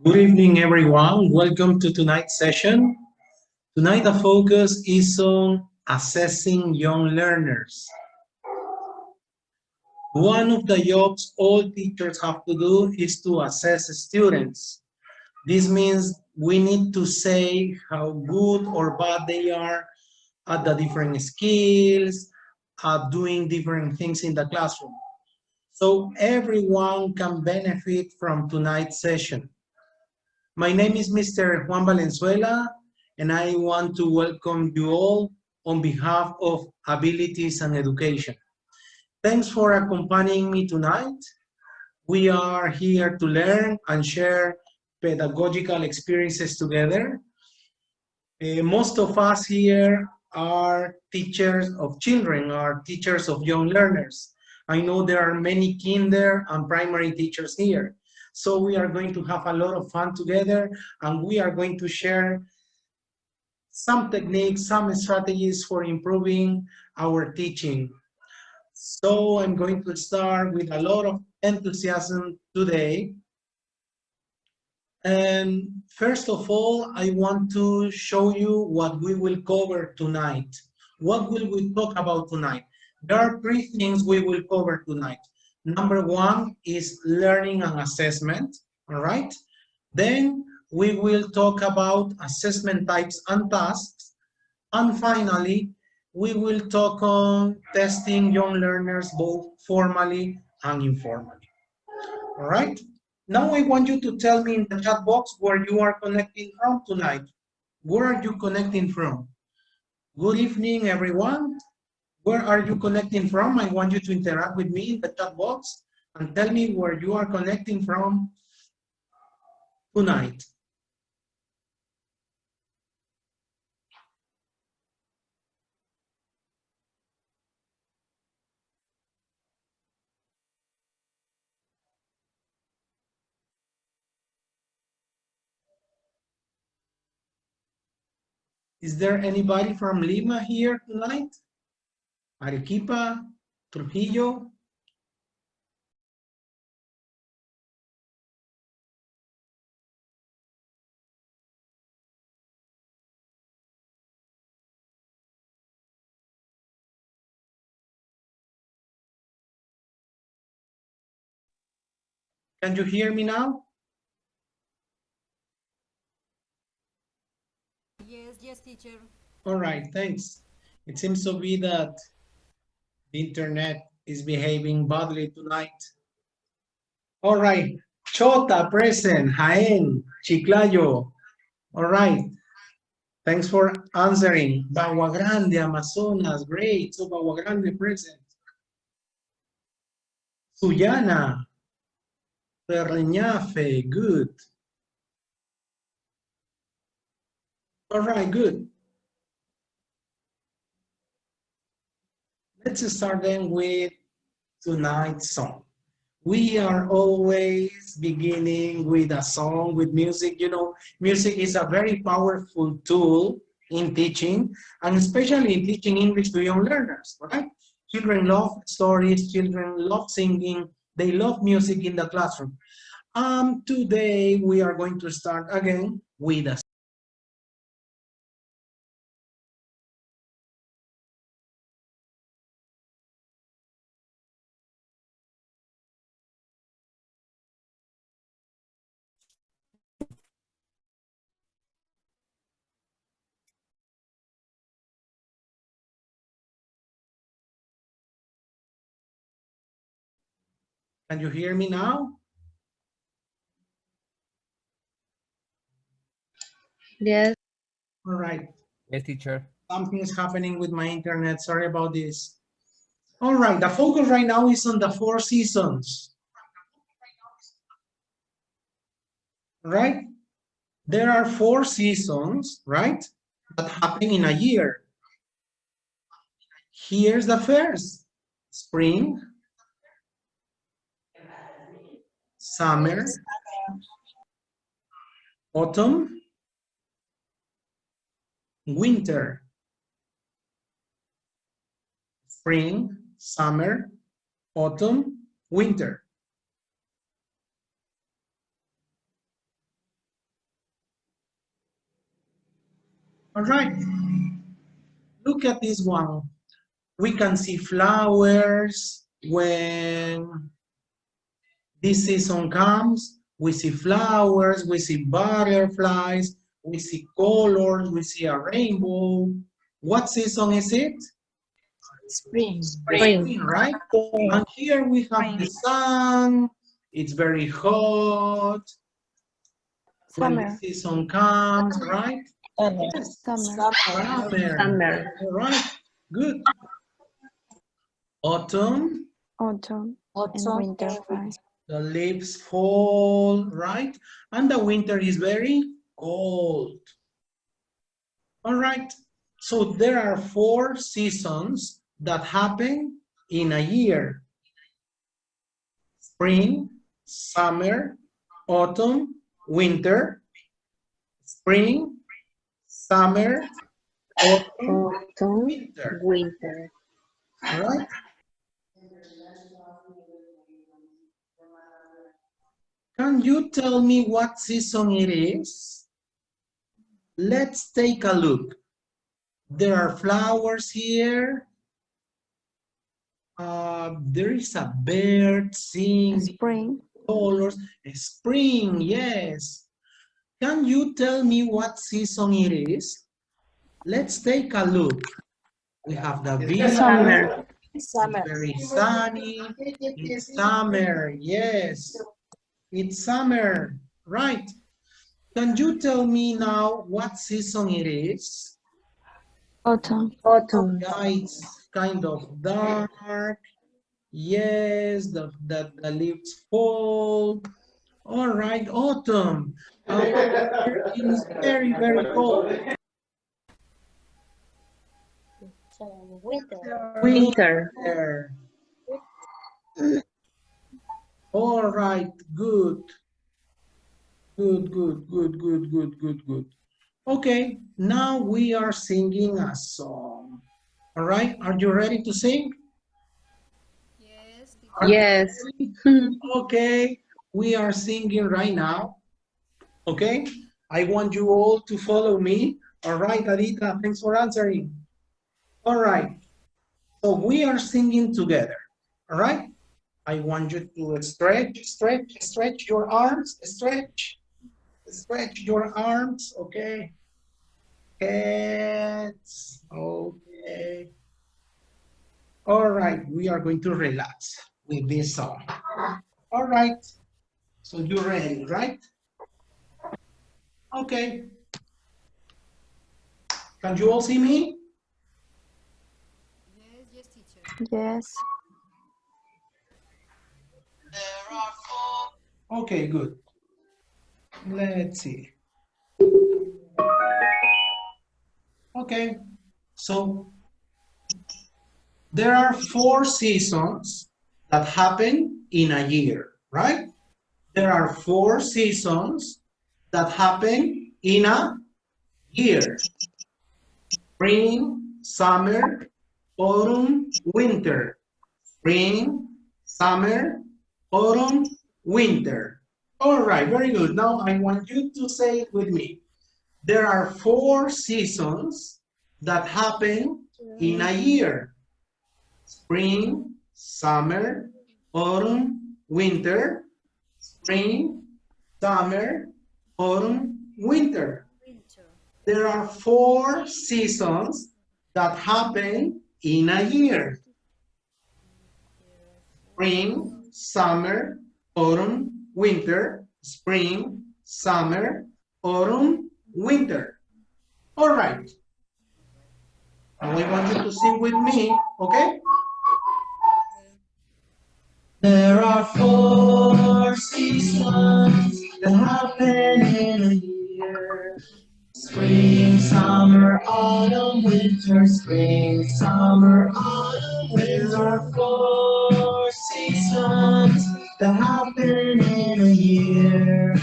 Good evening, everyone. Welcome to tonight's session. Tonight, the focus is on assessing young learners. One of the jobs all teachers have to do is to assess students. This means we need to say how good or bad they are at the different skills, at doing different things in the classroom. So everyone can benefit from tonight's session. My name is Mr. Juan Valenzuela, and I want to welcome you all on behalf of Abilities and Education. Thanks for accompanying me tonight. We are here to learn and share pedagogical experiences together. Most of us here are teachers of children, are teachers of young learners. I know there are many kinder and primary teachers here. So we are going to have a lot of fun together, and we are going to share some techniques, some strategies for improving our teaching. So I'm going to start with a lot of enthusiasm today. And first of all, I want to show you what we will cover tonight. What will we talk about tonight? There are three things we will cover tonight. Number one is learning and assessment, all right? Then we will talk about assessment types and tasks. And finally, we will talk on testing young learners both formally and informally, all right? Now I want you to tell me in the chat box where you are connecting from tonight. Where are you connecting from? Good evening, everyone. Where are you connecting from? I want you to interact with me in the chat box and tell me where you are connecting from tonight. Is there anybody from Lima here tonight? Arequipa, Trujillo? Can you hear me now? Yes, teacher. All right, thanks. It seems to be that the internet is behaving badly tonight. All right, Chota present, Jaén, Chiclayo. All right, thanks for answering. Bagua Grande, Amazonas, great. So Bagua Grande present. Sullana, Perleñafe, good. All right, good. Let's start then with tonight's song. We are always beginning with a song, with music. You know, music is a very powerful tool in teaching, and especially in teaching English to young learners, right? Children love stories, children love singing, they love music in the classroom. Today we are going to start again with a Can you hear me now? Yes. All right. Yes, teacher. Something is happening with my internet. Sorry about this. All right. The focus right now is on the 4 seasons. Right? There are 4 seasons, right? That happen in a year. Here's the first. Spring, summer, autumn, winter. Spring, summer, autumn, winter. All right, look at this one. We can see flowers when this season comes. We see flowers, we see butterflies, we see colors, we see a rainbow. What season is it? Spring. Spring, right? And here we have the sun. It's very hot. When the Summer. season comes, right? Yes. Summer. Summer. All right, good. Autumn. Autumn. And winter. The leaves fall, right? And the winter is very cold. All right, so there are 4 seasons that happen in a year. Spring, summer, autumn, winter. Spring, summer, autumn, winter. All right? Can you tell me what season it is? Let's take a look. There are flowers here. There is a bird singing. Spring. Colors. Spring, yes. Can you tell me what season it is? Let's take a look. We have the beach. Summer. It's very sunny. It's summer, yes. It's summer, right. Can you tell me now what season it is? Autumn. Yeah, it's kind of dark. Yes, the leaves fall. All right, autumn. It is very, very cold. Winter. All right, good. Good. Okay, now we are singing a song. All right, are you ready to sing? Yes. Okay, we are singing right now. Okay, I want you all to follow me. All right, Adita, thanks for answering. All right, so we are singing together. All right, I want you to stretch your arms, stretch your arms, okay? Heads, okay. All right, we are going to relax with this song. All right, so you're ready, right? Okay. Can you all see me? Yes, teacher. Yes. There are 4. Okay, good. Let's see. Okay, so there are 4 seasons that happen in a year, right? There are 4 seasons that happen in a year. Spring, summer, autumn, winter. Spring, summer, autumn, winter. All right, very good. Now I want you to say it with me. There are 4 seasons that happen in a year. Spring, summer, autumn, winter. Spring, summer, autumn, winter. There are 4 seasons that happen in a year. Spring, summer, autumn, winter. Spring, summer, autumn, winter. All right. Now I want you to sing with me, okay? There are 4 seasons that happen in a year. Spring, summer, autumn, winter. Spring, summer, autumn, winter. There are 4 seasons that happen in a year.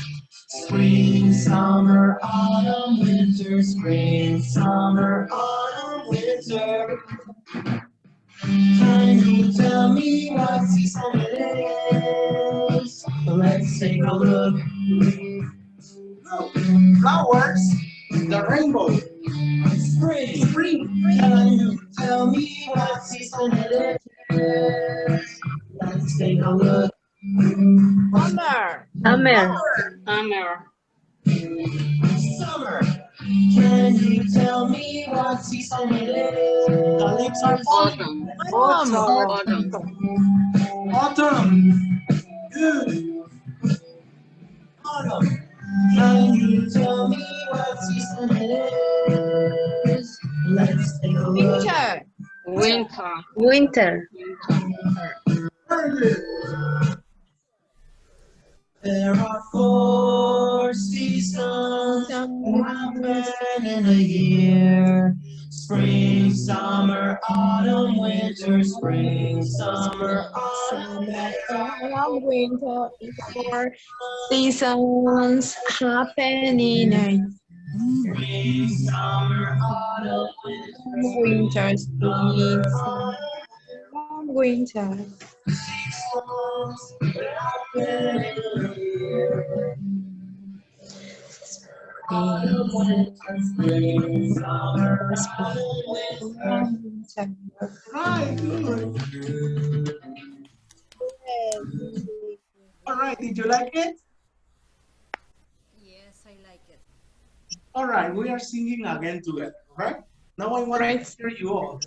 Spring, summer, autumn, winter. Spring, summer, autumn, winter. Can you tell me what season it is? Let's take a look. Flowers, the rainbow. Summer. Summer. Can you tell me what season it is? The leaves are falling. Autumn. Autumn. Good. Autumn. Can you tell me what season it is? Let's take a look. Winter. Very good. There are 4 seasons that happen in a year. Spring, summer, autumn, winter. Spring, summer, autumn, Winter. Four seasons happen in a spring, summer, autumn, winter. Spring, summer, winter. seasons that happen in a year. Autumn, winter, spring, summer, autumn, winter. Right, good. All right, did you like it? Yes, I like it. All right, we are singing again together, right? Now I want to hear you all.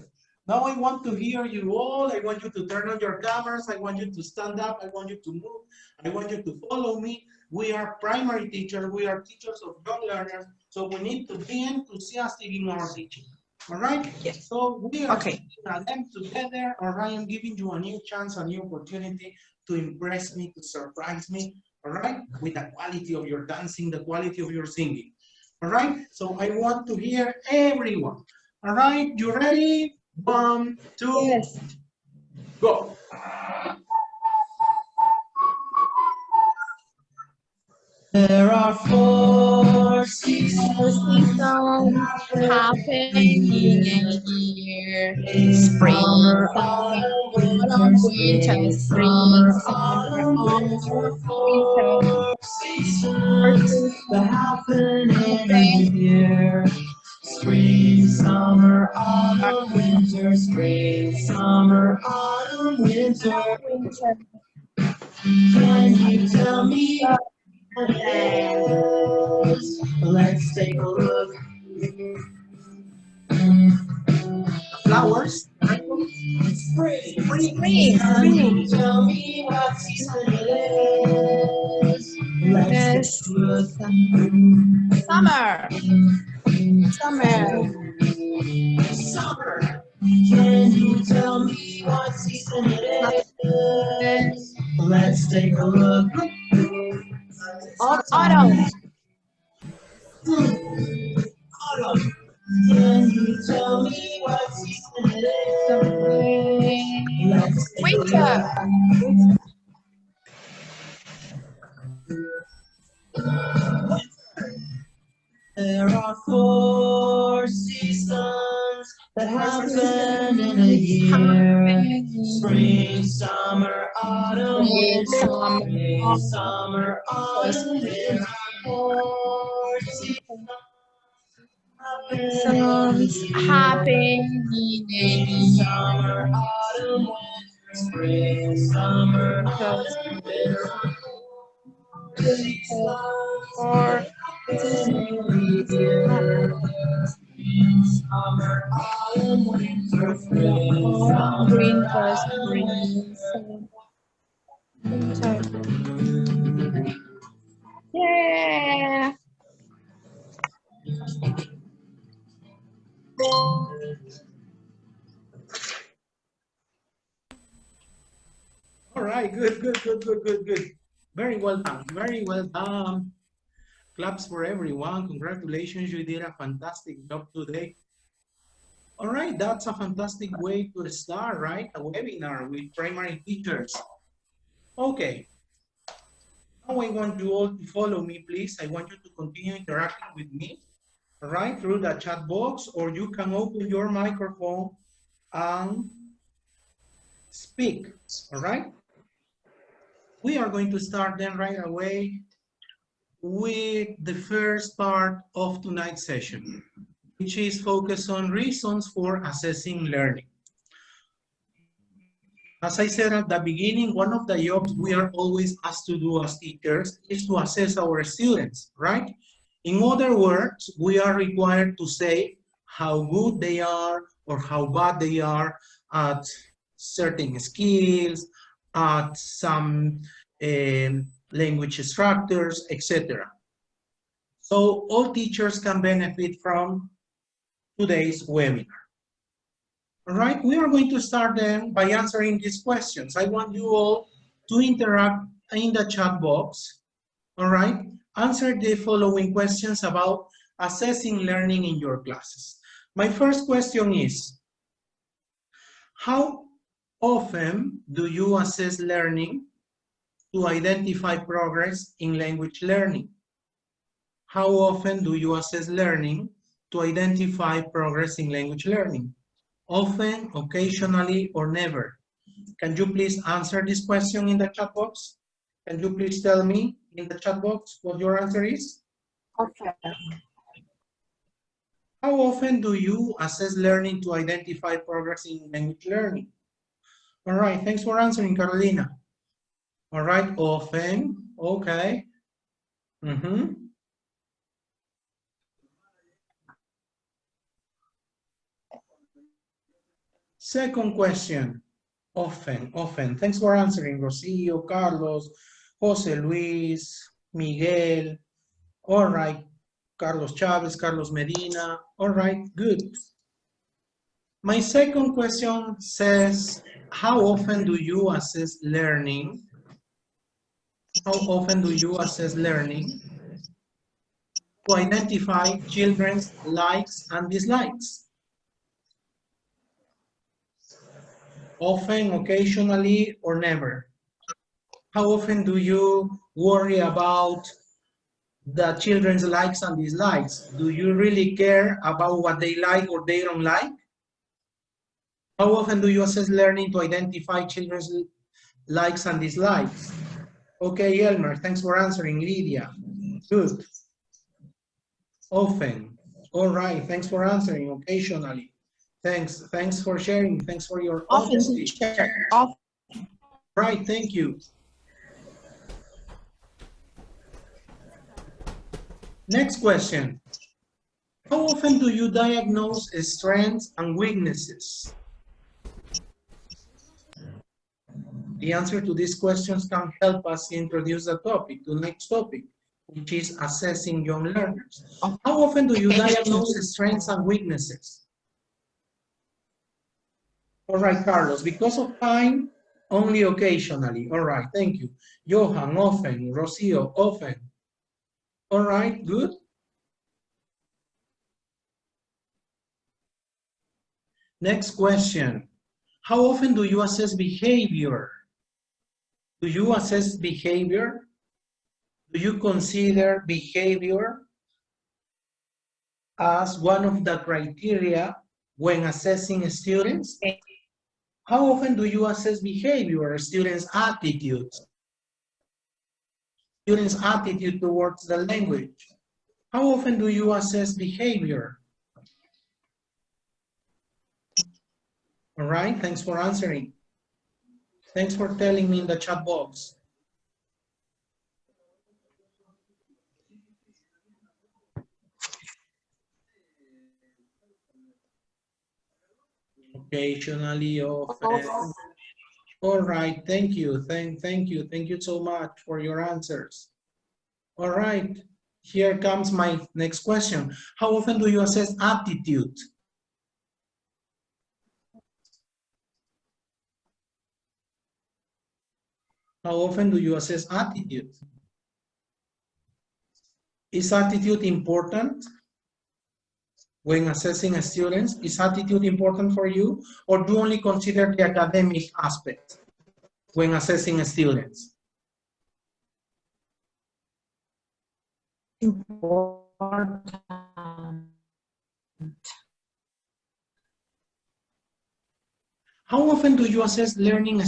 Now I want to hear you all. I want you to turn on your cameras. I want you to stand up. I want you to move. I want you to follow me. We are primary teachers. We are teachers of young learners. So we need to be enthusiastic in our teaching. All right? Yes. So we are again together. All right, I'm giving you a new chance, a new opportunity to impress me, to surprise me. All right? With the quality of your dancing, the quality of your singing. All right? So I want to hear everyone. All right, you ready? 1, 2, go. There are 4 seasons Happening in a year. Spring, summer, autumn, winter. Spring, summer, autumn, winter. seasons that happen in a year. Spring, summer, autumn, winter. Spring, summer, autumn, winter. Winter. Can you tell me what it is? Let's take a look. Flowers. Spring. Spring. Can you tell me what season it is? Let's take a look. Summer. Summer. Can you tell me what season it is? Let's take a look. Autumn. Autumn. Can you tell me what season it is? Let's take a look. There are 4 seasons that happen in a year. Spring, summer, autumn, winter. Spring, summer, autumn, winter. 4 seasons Happening in a year. summer, autumn, winter. Spring, summer, autumn, winter. Or Summer, autumn, winter, winter, spring, summer, winter. Yeah. All right, good. Very well done, very well done. Claps for everyone. Congratulations, you did a fantastic job today. All right, that's a fantastic way to start, right? A webinar with primary teachers. Okay. Now I want you all to follow me, please. I want you to continue interacting with me, all right, through the chat box, or you can open your microphone and speak, all right? We are going to start then right away with the first part of tonight's session, which is focused on reasons for assessing learning. As I said at the beginning, one of the jobs we are always asked to do as teachers is to assess our students, right? In other words, we are required to say how good they are or how bad they are at certain skills, at some language structures, etc. So all teachers can benefit from today's webinar. All right, we are going to start then by answering these questions. I want you all to interact in the chat box. All right, answer the following questions about assessing learning in your classes. My first question is, how often do you assess learning to identify progress in language learning? How often do you assess learning to identify progress in language learning? Often, occasionally, or never? Can you please answer this question in the chat box? Can you please tell me in the chat box what your answer is? Often. How often do you assess learning to identify progress in language learning? All right, thanks for answering, Carolina. All right, often, okay. Second question, often. Thanks for answering, Rocio, Carlos, Jose Luis, Miguel. All right, Carlos Chavez, Carlos Medina. All right, good. My second question says, how often do you assess learning? How often do you assess learning to identify children's likes and dislikes? Often, occasionally, or never? How often do you worry about the children's likes and dislikes? Do you really care about what they like or they don't like? How often do you assess learning to identify children's likes and dislikes? Okay, Elmer, thanks for answering. Lydia, good. Often. All right, thanks for answering. Occasionally. Thanks for sharing. Thanks for your honesty. Often. Right, thank you. Next question. How often do you diagnose strengths and weaknesses? The answer to these questions can help us introduce the topic, the next topic, which is assessing young learners. How often do you diagnose strengths and weaknesses? All right, Carlos, because of time, only occasionally. All right, thank you. Johan, often. Rocio, often. All right, good. Next question. How often do you assess behavior? Do you assess behavior? Do you consider behavior as one of the criteria when assessing students? How often do you assess behavior, students' attitudes? Students' attitude towards the language. How often do you assess behavior? All right, thanks for answering. Thanks for telling me in the chat box. Occasionally, often. All right, thank you. Thank you so much for your answers. All right, here comes my next question. How often do you assess aptitude? How often do you assess attitude? Is attitude important when assessing students? Is attitude important for you, or do you only consider the academic aspect when assessing students? Important. How often do you assess learning?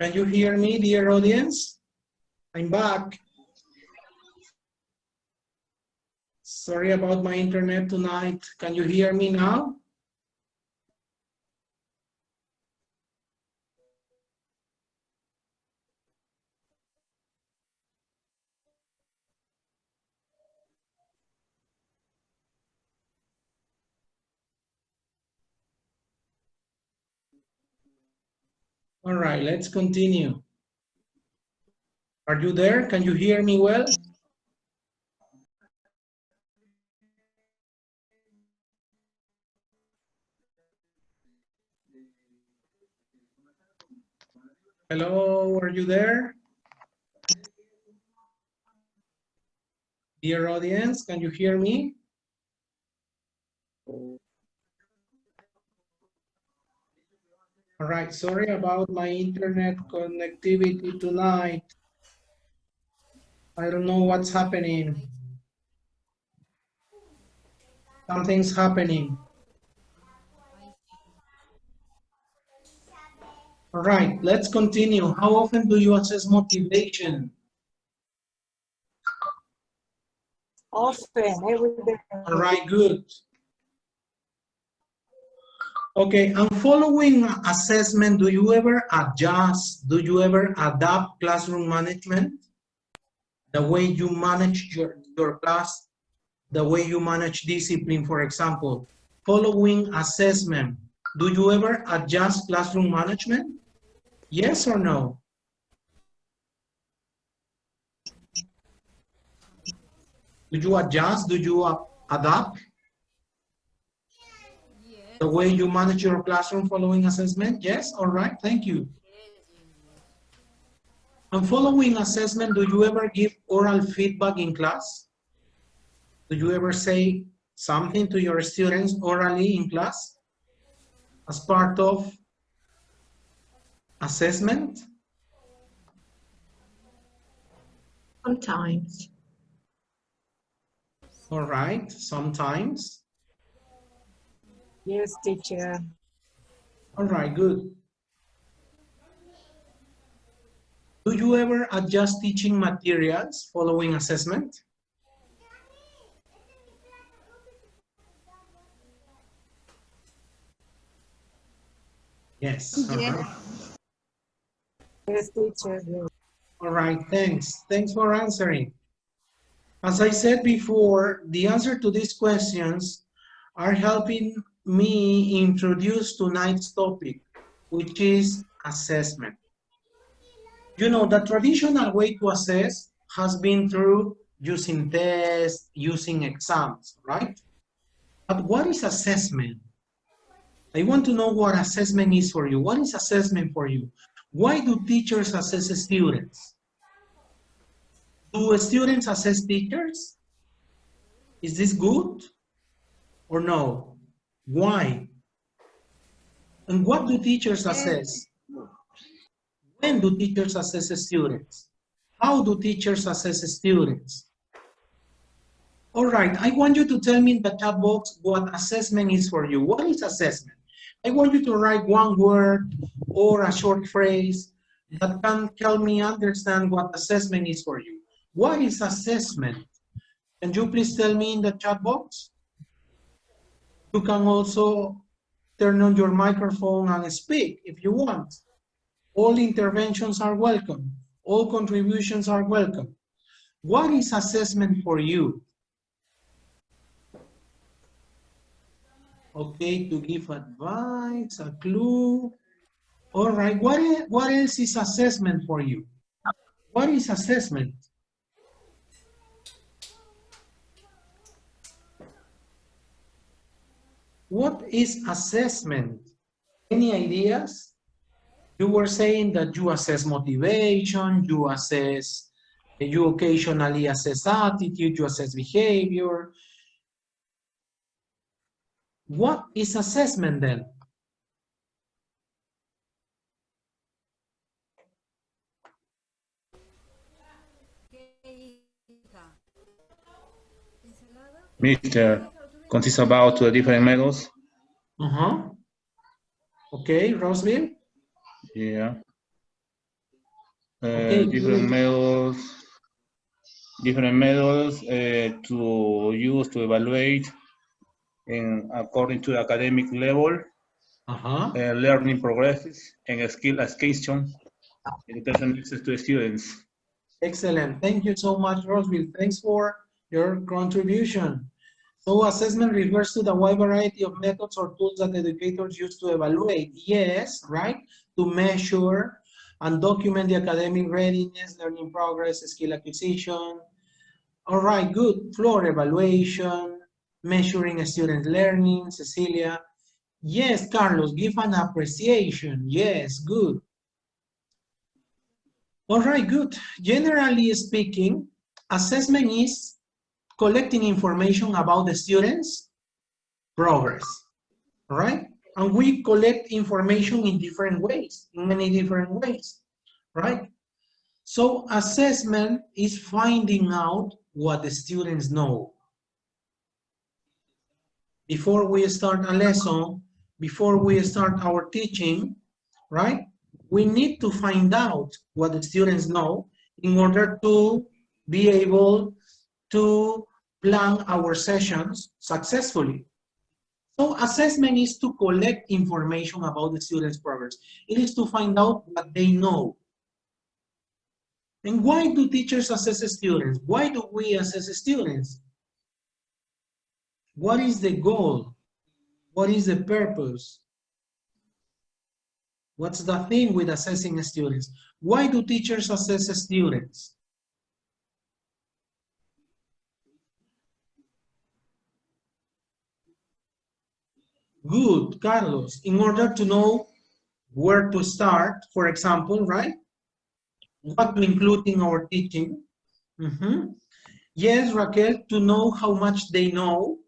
Can you hear me, dear audience? I'm back. Sorry about my internet tonight. Can you hear me now? All right, let's continue. Are you there? Can you hear me well? Hello, are you there? Dear audience, can you hear me? All right, sorry about my internet connectivity tonight. I don't know what's happening. Something's happening. All right, let's continue. How often do you assess motivation? Often, every day. All right, good. Okay, and following assessment, do you ever adjust, do you ever adapt classroom management? The way you manage your class, the way you manage discipline, for example. Following assessment, do you ever adjust classroom management? Yes or no? Do you adjust, do you adapt? The way you manage your classroom following assessment? Yes, all right, thank you. And following assessment, do you ever give oral feedback in class? Do you ever say something to your students orally in class as part of assessment? Sometimes. All right, sometimes. Yes, teacher. All right, good. Do you ever adjust teaching materials following assessment? Yes. All right. Yes, teacher. Yes. All right, thanks. Thanks for answering. As I said before, the answer to these questions are helping me introduce tonight's topic, which is assessment. You know, the traditional way to assess has been through using tests, using exams, right? But what is assessment? I want to know what assessment is for you. What is assessment for you? Why do teachers assess students? Do students assess teachers? Is this good or no? Why? And what do teachers assess? When do teachers assess students? How do teachers assess students? All right, I want you to tell me in the chat box what assessment is for you. What is assessment? I want you to write one word or a short phrase that can help me understand what assessment is for you. What is assessment? Can you please tell me in the chat box? You can also turn on your microphone and speak if you want. All interventions are welcome. All contributions are welcome. What is assessment for you? Okay, to give advice, a clue. All right, what else is assessment for you? What is assessment? What is assessment? Any ideas? You were saying that you assess motivation, you occasionally assess attitude, you assess behavior. What is assessment then? Mister, consists about different methods. Okay, Roseville? Yeah. different methods to use to evaluate according to academic level, learning progresses, and skill acquisition, education access to students. Excellent. Thank you so much, Roseville. Thanks for your contribution. So assessment refers to the wide variety of methods or tools that educators use to evaluate. Yes, right? To measure and document the academic readiness, learning progress, skill acquisition. All right, good. Floor evaluation, measuring a student learning. Cecilia. Yes, Carlos, give an appreciation. Yes, good. All right, good. Generally speaking, assessment is collecting information about the students' progress, all right? And we collect information in different ways, in many different ways, right? So assessment is finding out what the students know. Before we start a lesson, before we start our teaching, right? We need to find out what the students know in order to be able to plan our sessions successfully. So assessment is to collect information about the students' progress. It is to find out what they know. And why do teachers assess students? Why do we assess students? What is the goal? What is the purpose? What's the thing with assessing students? Why do teachers assess students? Good, Carlos. In order to know where to start, for example, right? What to include in our teaching. Yes, Raquel, to know how much they know,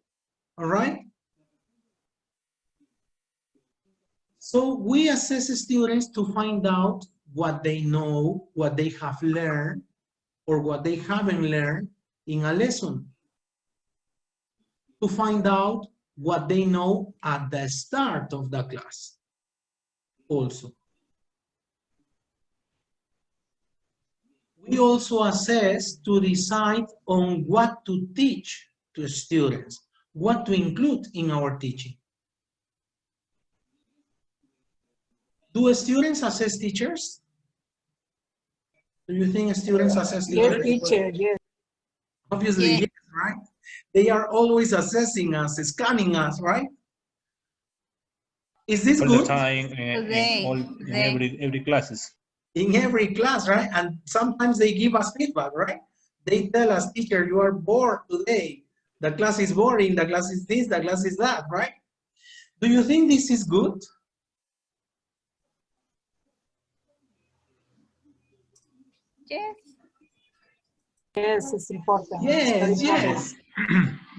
all right? So we assess students to find out what they know, what they have learned, or what they haven't learned in a lesson. To find out what they know at the start of the class also. We also assess to decide on what to teach to students, what to include in our teaching. Do students assess teachers? Do you think students assess teachers? Yes, teacher, yes. Obviously, yes, right? They are always assessing us, scanning us, right? Is this all good? the time in every classes. In every class, right? And sometimes they give us feedback, right? They tell us, teacher, you are bored today. The class is boring, the class is this, the class is that, right? Do you think this is good? Yes. Yes, it's important. Yes, yes.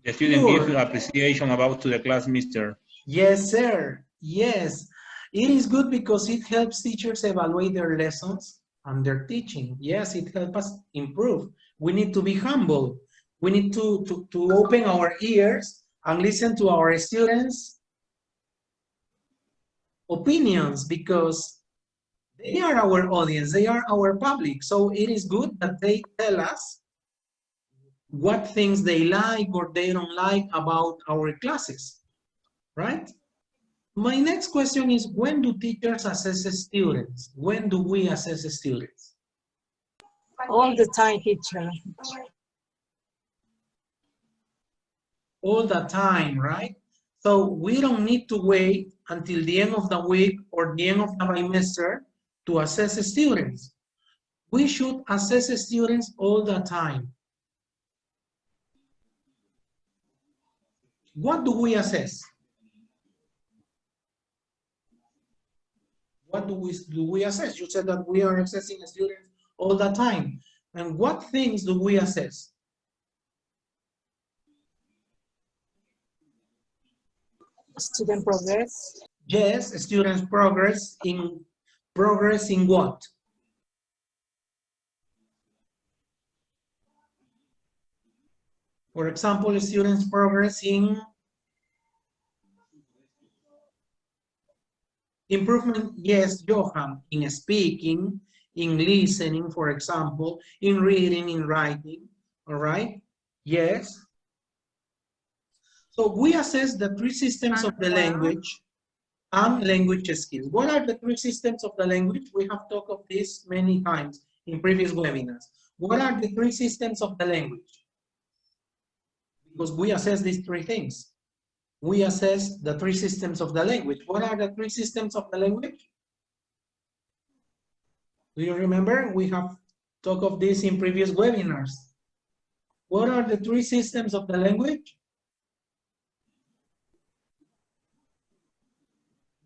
The student gives appreciation about to the class, mister. Yes, sir. Yes. It is good because it helps teachers evaluate their lessons and their teaching. Yes, it helps us improve. We need to be humble. We need to open our ears and listen to our students' opinions because they are our audience, they are our public. So it is good that they tell us what things they like or they don't like about our classes, right? My next question is, when do teachers assess students? When do we assess students? All the time, teacher. All the time, right? So we don't need to wait until the end of the week or the end of the trimester to assess students. We should assess students all the time. What do we assess? What do we assess? You said that we are assessing students all the time. And what things do we assess? Student progress. Yes, students' progress in what? For example, students' progress in improvement, yes, Johan, in speaking, in listening, for example, in reading, in writing, all right? Yes. So we assess the three systems of the language and language skills. What are the three systems of the language? We have talked of this many times in previous webinars. What are the three systems of the language? Because we assess these three things. We assess the three systems of the language. What are the three systems of the language? Do you remember? We have talked of this in previous webinars. What are the three systems of the language?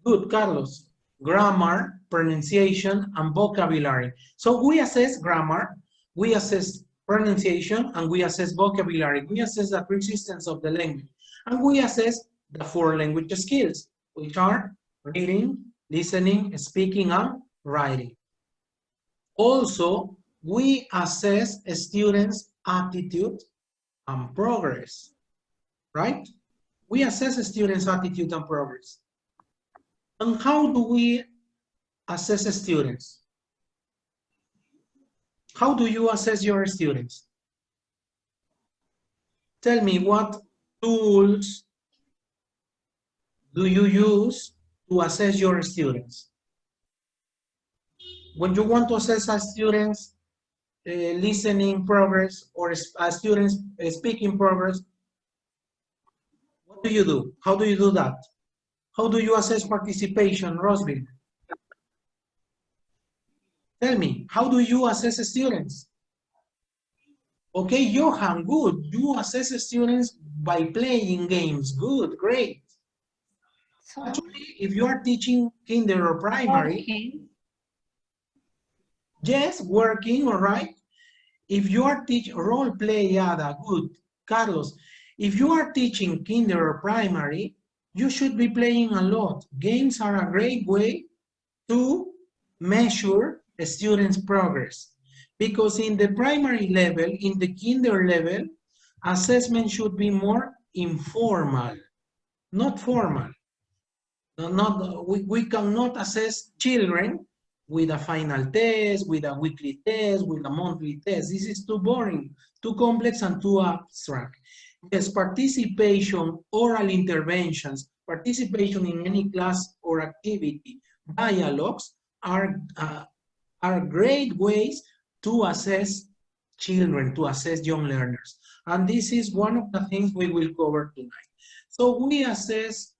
Good, Carlos. Grammar, pronunciation, and vocabulary. So we assess grammar, we assess pronunciation, and we assess vocabulary. We assess the three systems of the language. And we assess the four language skills, which are reading, listening, speaking, and writing. Also, we assess a student's attitude and progress, right? We assess a student's attitude and progress. And how do we assess students? How do you assess your students? Tell me, what tools do you use to assess your students? When you want to assess a student's listening progress or a student's speaking progress, what do you do? How do you do that? How do you assess participation, Rosville? Tell me, how do you assess students? Okay, Johan, good. You assess students by playing games. Good, great. So, Actually, if you are teaching kinder or primary, okay. yes, working, all right. If you are teaching role play, Ada, good. Carlos, if you are teaching kinder or primary, you should be playing a lot. Games are a great way to measure a student's progress. Because in the primary level, in the kinder level, assessment should be more informal, not formal. We cannot assess children with a final test, with a weekly test, with a monthly test. This is too boring, too complex, and too abstract. Yes, participation, oral interventions, participation in any class or activity, dialogues are great ways to assess children, to assess young learners. And this is one of the things we will cover tonight. So we assess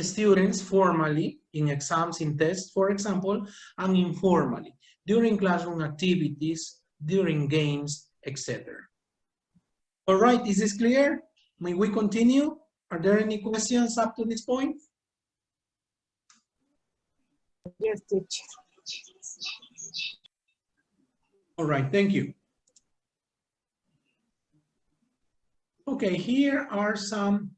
students formally in exams, in tests, for example, and informally during classroom activities, during games, etc. All right, is this clear? May we continue? Are there any questions up to this point? Yes, teacher. All right, thank you. Okay, here are some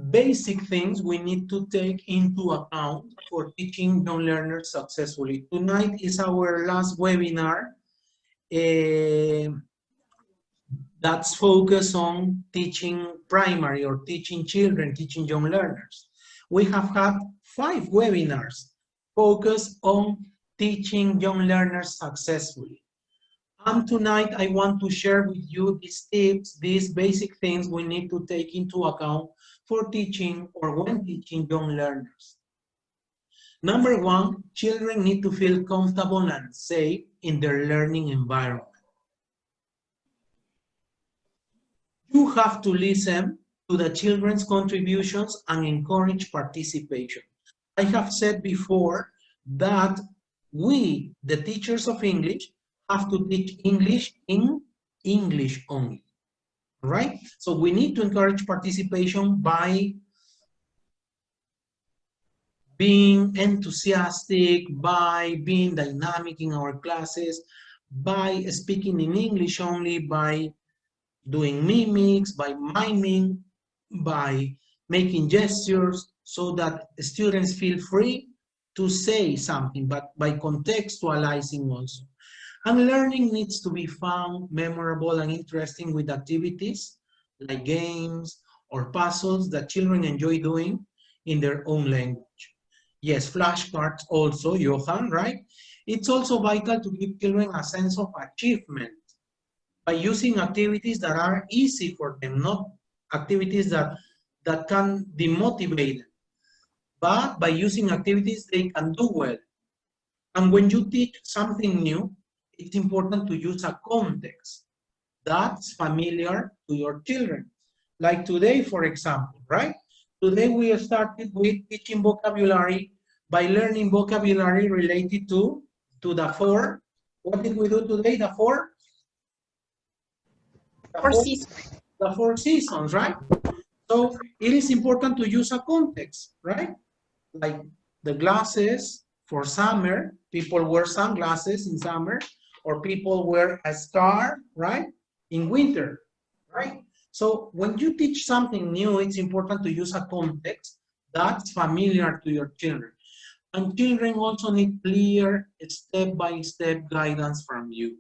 basic things we need to take into account for teaching young learners successfully. Tonight is our last webinar that's focused on teaching primary or teaching children, teaching young learners. We have had 5 webinars focused on teaching young learners successfully. And tonight I want to share with you these tips, these basic things we need to take into account for teaching or when teaching young learners. Number 1, children need to feel comfortable and safe in their learning environment. You have to listen to the children's contributions and encourage participation. I have said before that we, the teachers of English, have to teach English in English only, right? So we need to encourage participation by being enthusiastic, by being dynamic in our classes, by speaking in English only, by doing mimics, by miming, by making gestures, so that students feel free to say something, but by contextualizing also. And learning needs to be fun, memorable, and interesting with activities like games or puzzles that children enjoy doing in their own language. Yes, flashcards also, Johan, right? It's also vital to give children a sense of achievement by using activities that are easy for them, not activities that can demotivate them, but by using activities they can do well. And when you teach something new, it's important to use a context that's familiar to your children. Like today, for example, right? Today we started with teaching vocabulary by learning vocabulary related to the four. What did we do today? The four seasons. The 4 seasons, right? So it is important to use a context, right? Like the glasses for summer, people wear sunglasses in summer, or people wear a scarf, right? In winter, right? So when you teach something new, it's important to use a context that's familiar to your children. And children also need clear step-by-step guidance from you.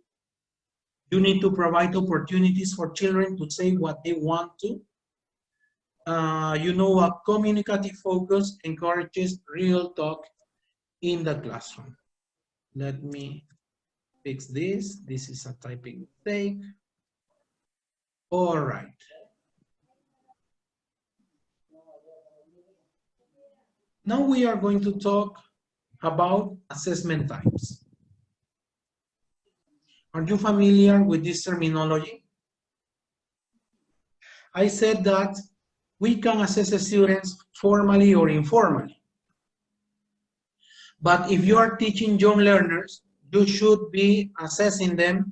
You need to provide opportunities for children to say what they want to. A communicative focus encourages real talk in the classroom. Let me fix this. This is a typing mistake. All right. Now we are going to talk about assessment types. Are you familiar with this terminology? I said that we can assess students formally or informally. But if you are teaching young learners, you should be assessing them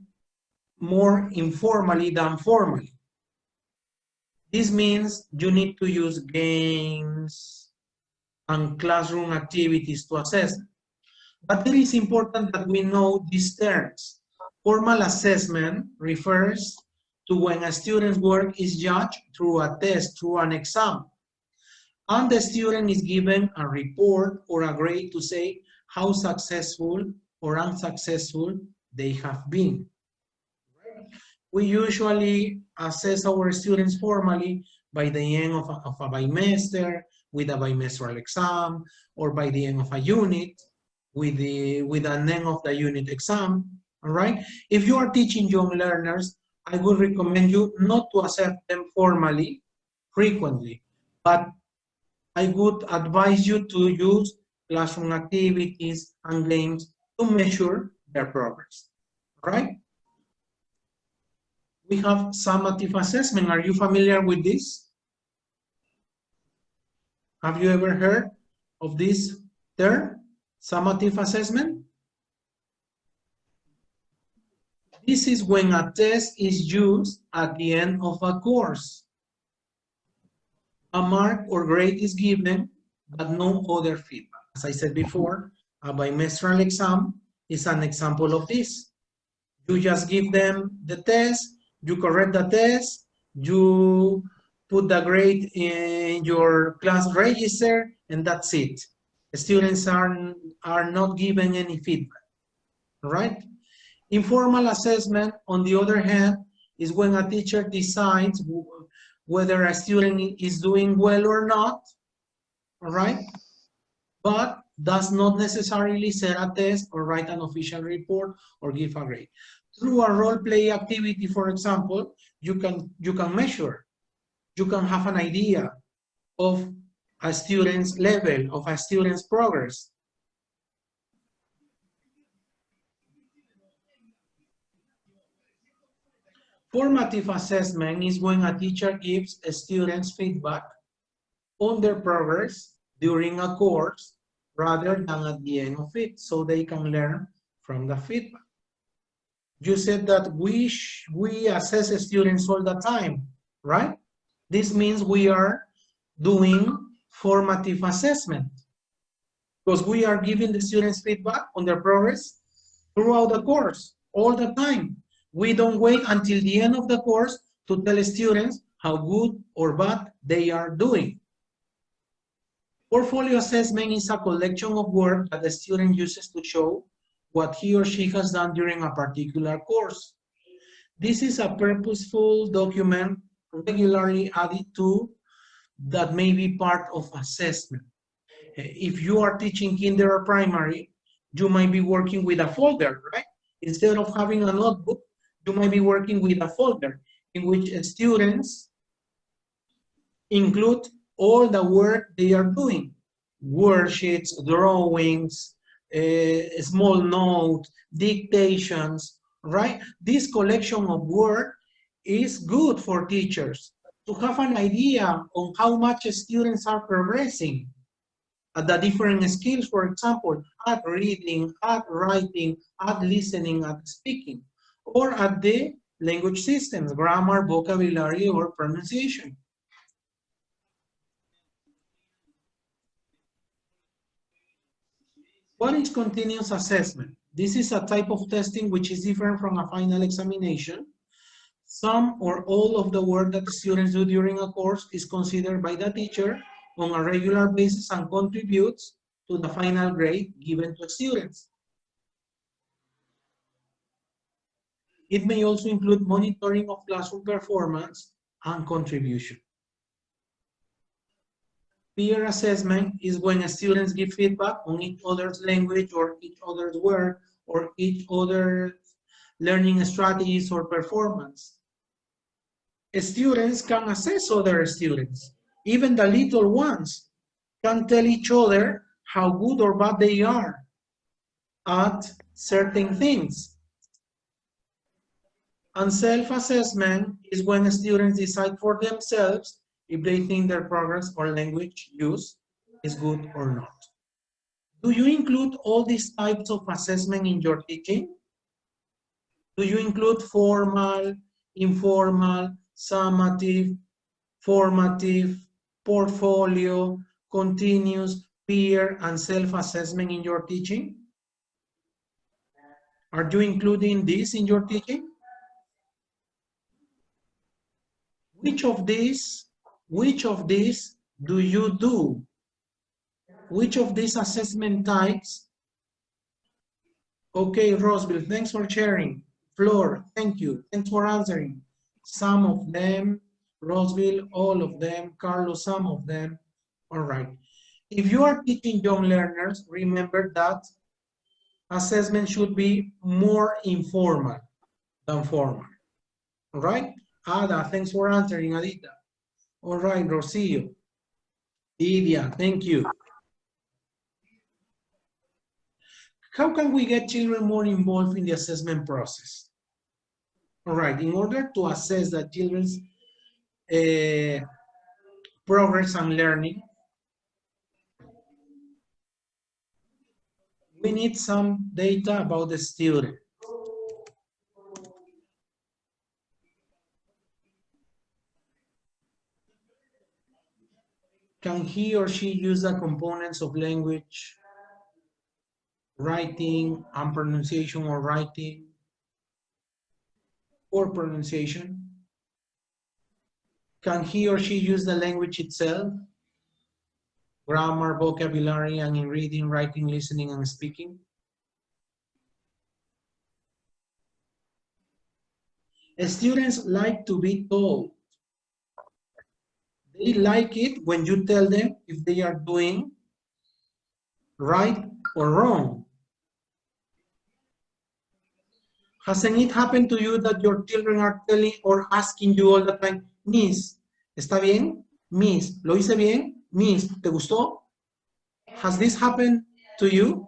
more informally than formally. This means you need to use games and classroom activities to assess them. But it is important that we know these terms. Formal assessment refers to when a student's work is judged through a test, through an exam, and the student is given a report or a grade to say how successful or unsuccessful they have been. We usually assess our students formally by the end of a bimester, with a bimestral exam, or by the end of a unit, with an end of the unit exam, all right? If you are teaching young learners, I would recommend you not to assess them formally, frequently, but I would advise you to use classroom activities and games to measure their progress, all right? We have summative assessment. Are you familiar with this? Have you ever heard of this term, summative assessment? This is when a test is used at the end of a course. A mark or grade is given, but no other feedback. As I said before, a bimestral exam is an example of this. You just give them the test, you correct the test, you put the grade in your class register, and that's it. The students are not given any feedback, all right? Informal assessment, on the other hand, is when a teacher decides whether a student is doing well or not, all right? But does not necessarily set a test or write an official report or give a grade. Through a role play activity, for example, you can measure, you can have an idea of a student's level, of a student's progress. Formative assessment is when a teacher gives students feedback on their progress during a course rather than at the end of it, so they can learn from the feedback. You said that we assess students all the time, right? This means we are doing formative assessment because we are giving the students feedback on their progress throughout the course, all the time. We don't wait until the end of the course to tell students how good or bad they are doing. Portfolio assessment is a collection of work that the student uses to show what he or she has done during a particular course. This is a purposeful document regularly added to that may be part of assessment. If you are teaching kinder or primary, you might be working with a folder, right? Instead of having a notebook, you might be working with a folder in which students include all the work they are doing. Worksheets, drawings, a small note, dictations, right? This collection of work is good for teachers to have an idea on how much students are progressing at the different skills, for example, at reading, at writing, at listening, at speaking, or at the language systems, grammar, vocabulary, or pronunciation. What is continuous assessment? This is a type of testing which is different from a final examination. Some or all of the work that the students do during a course is considered by the teacher on a regular basis and contributes to the final grade given to students. It may also include monitoring of classroom performance and contribution. Peer assessment is when students give feedback on each other's language or each other's work or each other's learning strategies or performance. Students can assess other students. Even the little ones can tell each other how good or bad they are at certain things. And self-assessment is when students decide for themselves if they think their progress or language use is good or not. Do you include all these types of assessment in your teaching? Do you include formal, informal, summative, formative, portfolio, continuous, peer, and self-assessment in your teaching? Are you including this in your teaching? Which of these do you do? Which of these assessment types? Okay, Roseville, thanks for sharing. Flor, thank you. Thanks for answering. Some of them, Roseville, all of them, Carlos, some of them. All right. If you are teaching young learners, remember that assessment should be more informal than formal. All right? Ada, thanks for answering, Adita. All right, Rocio. Lydia, thank you. How can we get children more involved in the assessment process? All right, in order to assess the children's progress and learning, we need some data about the student. Can he or she use the components of language, writing, and pronunciation or writing, or pronunciation? Can he or she use the language itself? Grammar, vocabulary, and in reading, writing, listening, and speaking? Students like to be told. They like it when you tell them if they are doing right or wrong. Hasn't it happened to you that your children are telling or asking you all the time, Miss, ¿está bien? Miss, ¿lo hice bien? Miss, ¿te gustó? Has this happened to you?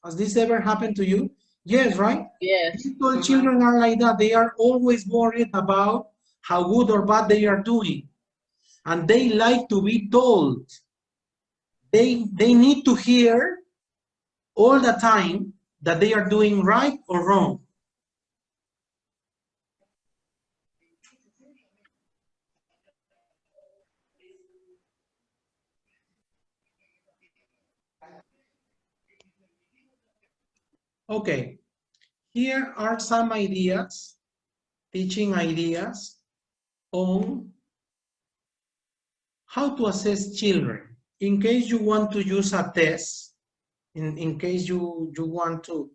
Has this ever happened to you? Yes, right? Yes. Little children are like that. They are always worried about how good or bad they are doing. And they like to be told. They need to hear all the time that they are doing right or wrong. Okay, here are some ideas, teaching ideas on how to assess children. In case you want to use a test, in case you want to,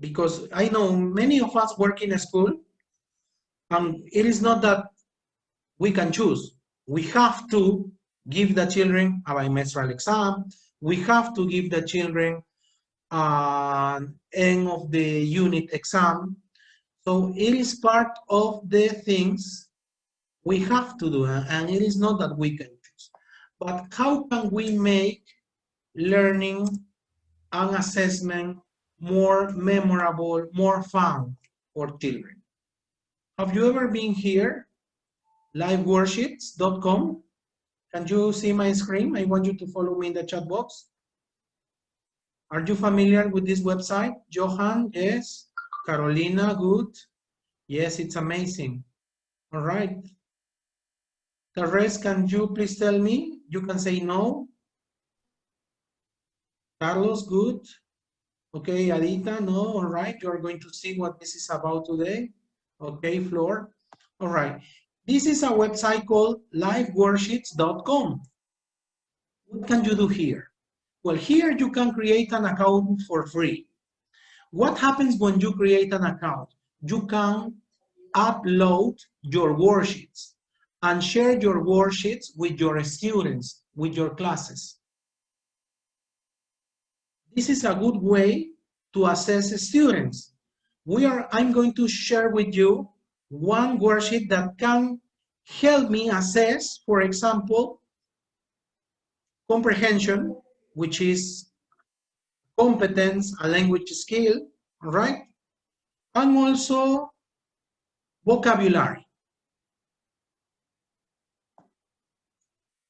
because I know many of us work in a school, and it is not that we can choose. We have to give the children a bimestral exam. We have to give the children end of the unit exam. So it is part of the things we have to do, and it is not that we can choose. But how can we make learning and assessment more memorable, more fun for children? Have you ever been here? Liveworksheets.com. Can you see my screen? I want you to follow me in the chat box. Are you familiar with this website? Johan, yes. Carolina, good. Yes, it's amazing. All right. The rest, can you please tell me? You can say no. Carlos, good. Okay, Adita, no. All right. You are going to see what this is about today. Okay, Flor. All right. This is a website called liveworksheets.com. What can you do here? Well, here you can create an account for free. What happens when you create an account? You can upload your worksheets and share your worksheets with your students, with your classes. This is a good way to assess students. I'm going to share with you one worksheet that can help me assess, for example, comprehension, which is competence, a language skill, all right? And also vocabulary.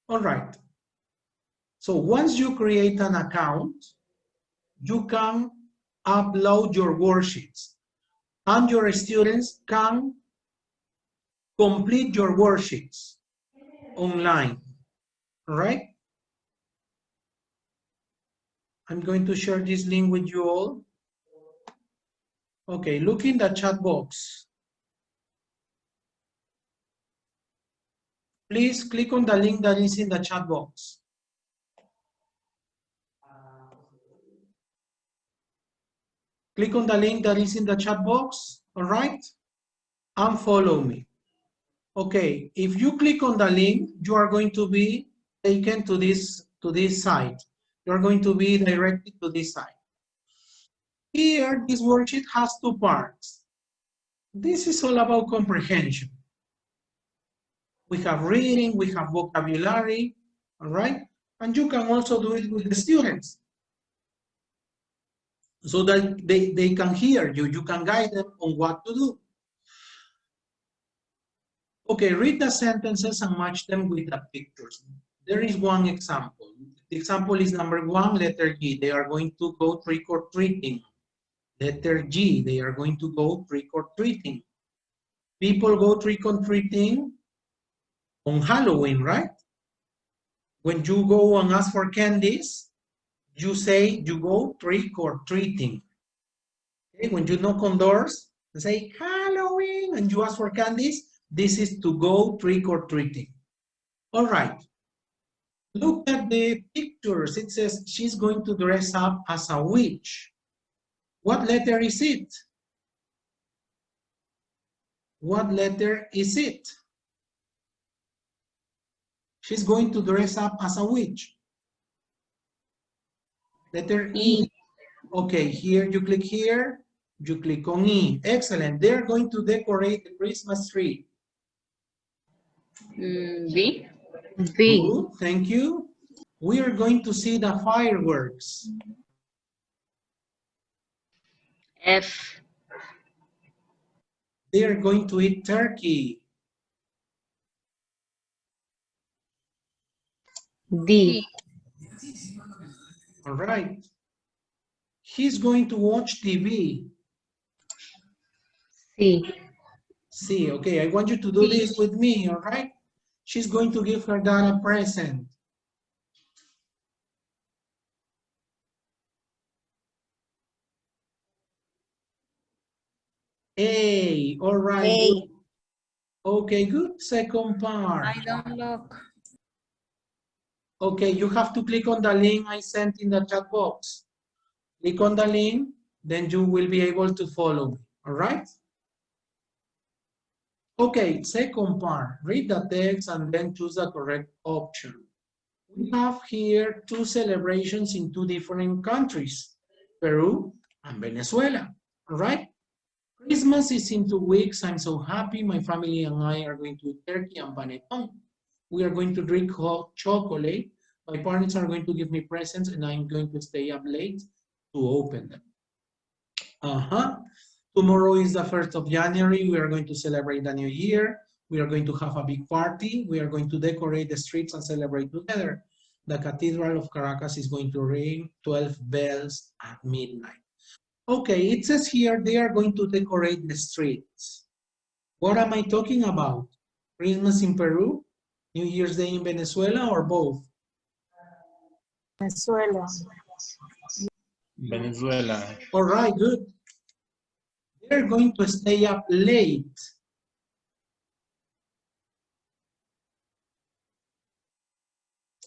All right. So once you create an account, you can upload your worksheets and your students can complete your worksheets online, all right? I'm going to share this link with you all. Okay, look in the chat box. Please click on the link that is in the chat box. Click on the link that is in the chat box, all right? And follow me. Okay, if you click on the link, you are going to be taken to this site. You're going to be directed to this site. Here, this worksheet has two parts. This is all about comprehension. We have reading, we have vocabulary, all right? And you can also do it with the students so that they can hear you. You can guide them on what to do. Okay, read the sentences and match them with the pictures. There is one example. The example is number 1, letter G. They are going to go trick-or-treating. Letter G, they are going to go trick-or-treating. People go trick-or-treating on Halloween, right? When you go and ask for candies, you say you go trick-or-treating. Okay? When you knock on doors and say Halloween and you ask for candies, this is to go trick-or-treating. All right. Look at the pictures. It says she's going to dress up as a witch. What letter is it? What letter is it? She's going to dress up as a witch. Letter E. Okay, here you click here, you click on E. Excellent. They're going to decorate the Christmas tree. B. Good, thank you. We are going to see the fireworks. F. They are going to eat turkey. D. All right. He's going to watch TV. C. C, okay, I want you to do this with me, all right? She's going to give her dad a present. A, all right. A. Good. Okay, good. Second part. I don't look. Okay, you have to click on the link I sent in the chat box. Click on the link, then you will be able to follow me, all right? Okay, second part. Read the text and then choose the correct option. We have here two celebrations in two different countries, Peru and Venezuela, all right? Christmas is in 2 weeks. I'm so happy. My family and I are going to eat turkey and panettone. We are going to drink hot chocolate. My parents are going to give me presents and I'm going to stay up late to open them. Tomorrow is the 1st of January. We are going to celebrate the new year. We are going to have a big party. We are going to decorate the streets and celebrate together. The Cathedral of Caracas is going to ring 12 bells at midnight. Okay, it says here they are going to decorate the streets. What am I talking about? Christmas in Peru, New Year's Day in Venezuela, or both? Venezuela. Venezuela. All right, good. They're going to stay up late.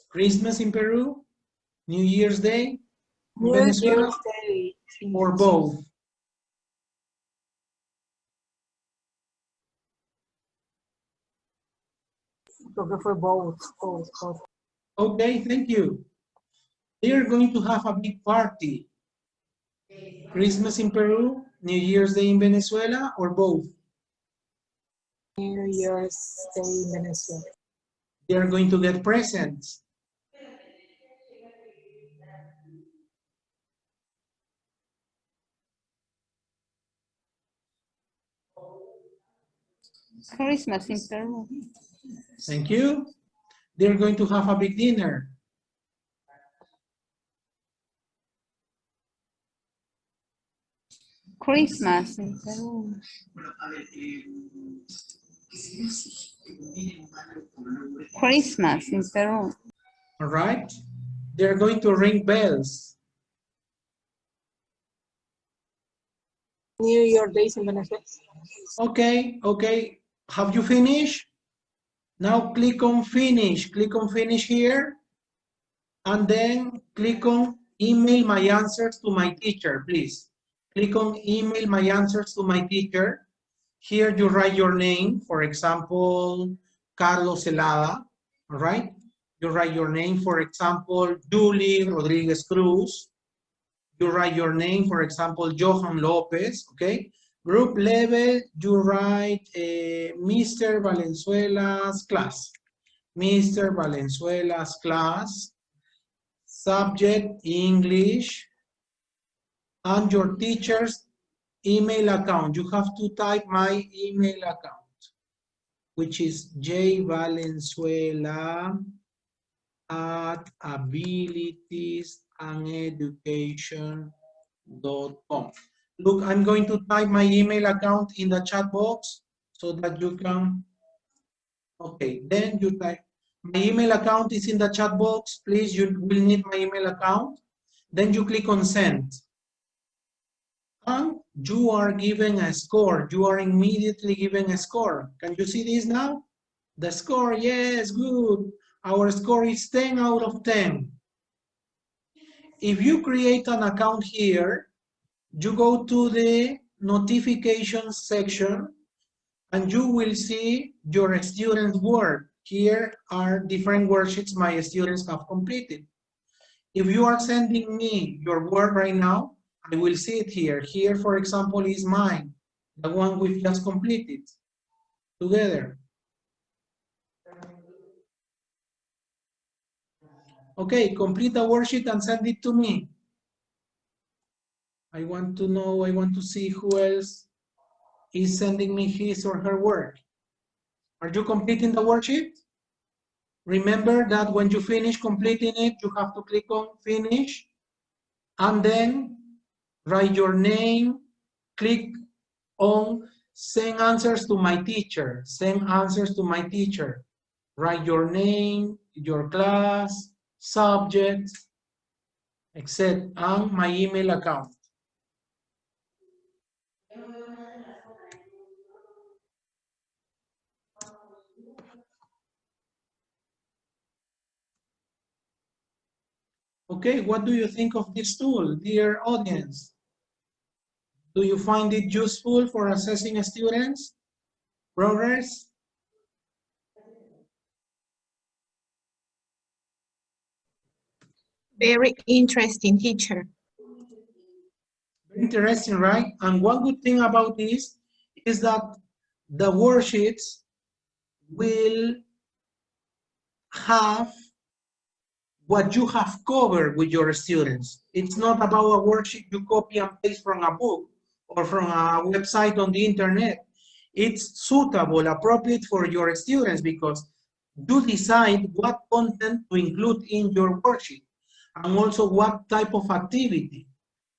Christmas in Peru, New Year's Day in New Venezuela, Year's Day. or both? Creo que fue both. Okay, thank you. They're going to have a big party. Christmas in Peru, New Year's Day in Venezuela, or both? New Year's Day in Venezuela. They're going to get presents. Christmas in Peru. Thank you. They're going to have a big dinner. Christmas in Peru. Christmas in Peru. All right. They're going to ring bells. New Year's Day in Venezuela. Okay, okay. Have you finished? Now click on finish. Click on finish here. And then click on email my answers to my teacher, please. Click on email my answers to my teacher. Here you write your name, for example, Carlos Celada, all right? You write your name, for example, Julie Rodriguez Cruz. You write your name, for example, Johan Lopez, okay? Group level, you write Mr. Valenzuela's class. Mr. Valenzuela's class. Subject, English. And your teacher's email account. You have to type my email account, which is jvalenzuela@abilitiesandeducation.com. Look, I'm going to type my email account in the chat box so that you can, okay, then you type, my email account is in the chat box. Please, you will need my email account. Then you click on send. And you are given a score. You are immediately given a score. Can you see this now? The score, yes, good. Our score is 10 out of 10. If you create an account here, you go to the notifications section and you will see your students' work. Here are different worksheets my students have completed. If you are sending me your work right now, I will see it here. Here, for example, is mine, the one we've just completed together. Okay, complete the worksheet and send it to me. I want to know, I want to see who else is sending me his or her work. Are you completing the worksheet? Remember that when you finish completing it, you have to click on finish and then write your name, click on send answers to my teacher, send answers to my teacher. Write your name, your class, subject, etc. and my email account. Okay, what do you think of this tool, dear audience? Do you find it useful for assessing students' progress? Very interesting, teacher. Very interesting, right? And one good thing about this is that the worksheets will have what you have covered with your students. It's not about a worksheet you copy and paste from a book or from a website on the internet. It's suitable, appropriate for your students because you decide what content to include in your worksheet and also what type of activity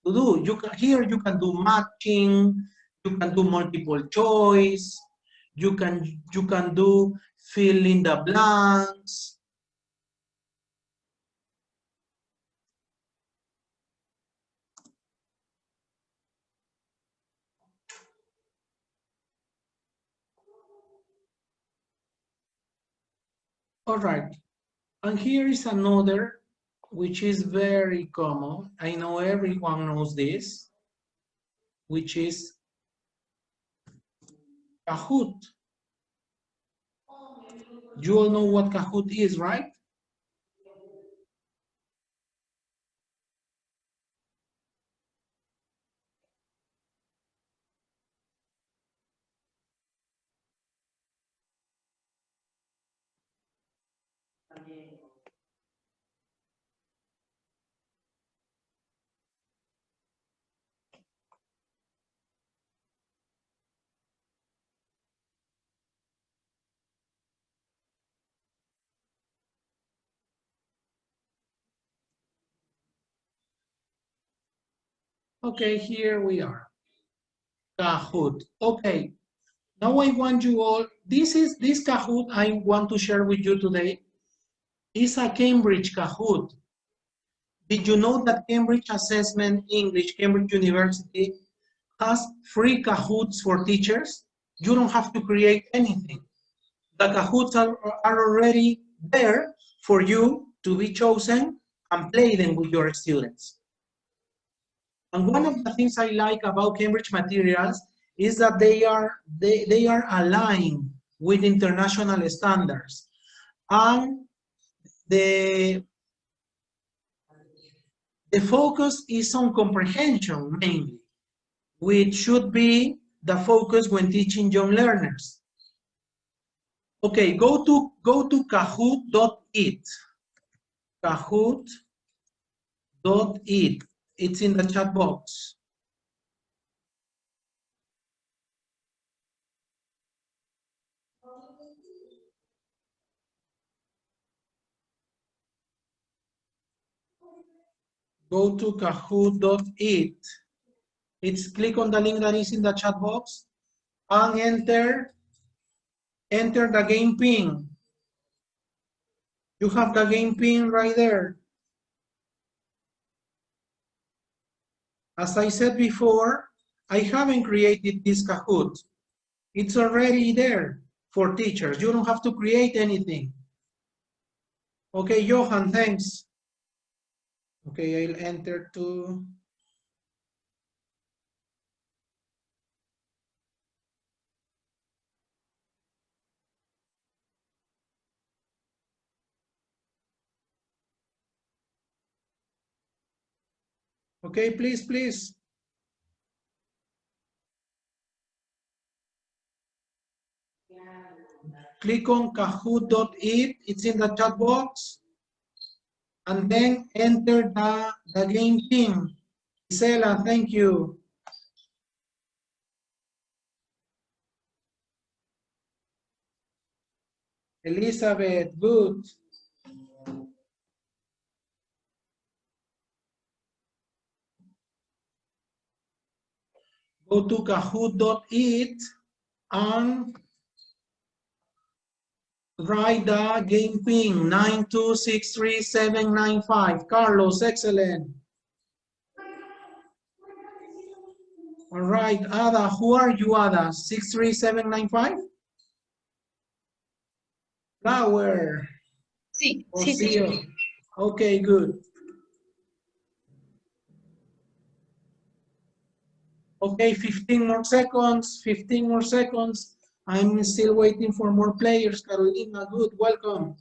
to do. Here you can do matching, you can do multiple choice, you can do fill in the blanks. All right, and here is another, which is very common. I know everyone knows this, which is Kahoot. You all know what Kahoot is, right? Okay, here we are. Kahoot. Okay, now I want you all, this Kahoot I want to share with you today is a Cambridge Kahoot. Did you know that Cambridge Assessment English, Cambridge University has free Kahoots for teachers? You don't have to create anything. The Kahoots are already there for you to be chosen and play them with your students. And one of the things I like about Cambridge materials is that they are aligned with international standards. And the focus is on comprehension mainly, which should be the focus when teaching young learners. Okay, go to kahoot.it. Kahoot.it. It's in the chat box. Go to kahoot.it. Click on the link that is in the chat box and enter the game pin. You have the game pin right there. As I said before, I haven't created this Kahoot. It's already there for teachers. You don't have to create anything. Okay, Johan, thanks. Okay, I'll enter to. Okay, please, please. Click on kahoot.it. It's in the chat box. And then enter the game pin. Gisela, thank you. Elizabeth, good. Go to kahoot.it and write the game pin 9263795. Carlos, excellent. All right, Ada, who are you, Ada? 63795? Flower. Sí, Oh, sí, teacher. okay, good. Okay, 15 more seconds, 15 more seconds. I'm still waiting for more players. Carolina, good, welcome.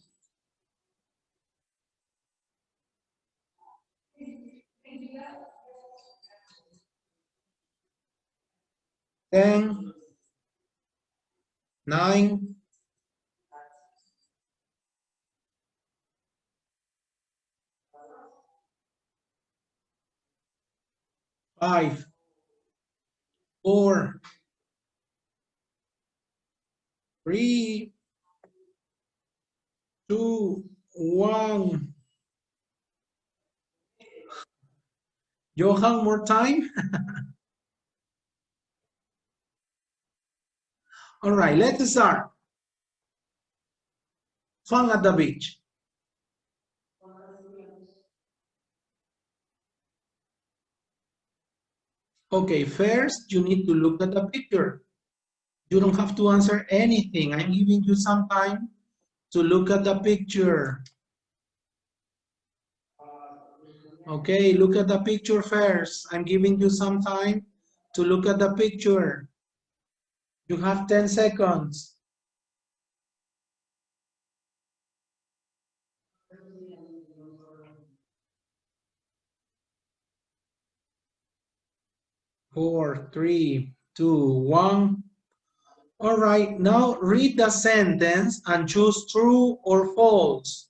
10, 9, 5, 4, 3, 2, 1. Johan, more time? All right, let's start. Fun at the beach. Okay, first you need to look at the picture. You don't have to answer anything. I'm giving you some time to look at the picture. Okay, look at the picture first. I'm giving you some time to look at the picture. You have 10 seconds. Four, three, two, one. All right, now read the sentence and choose true or false.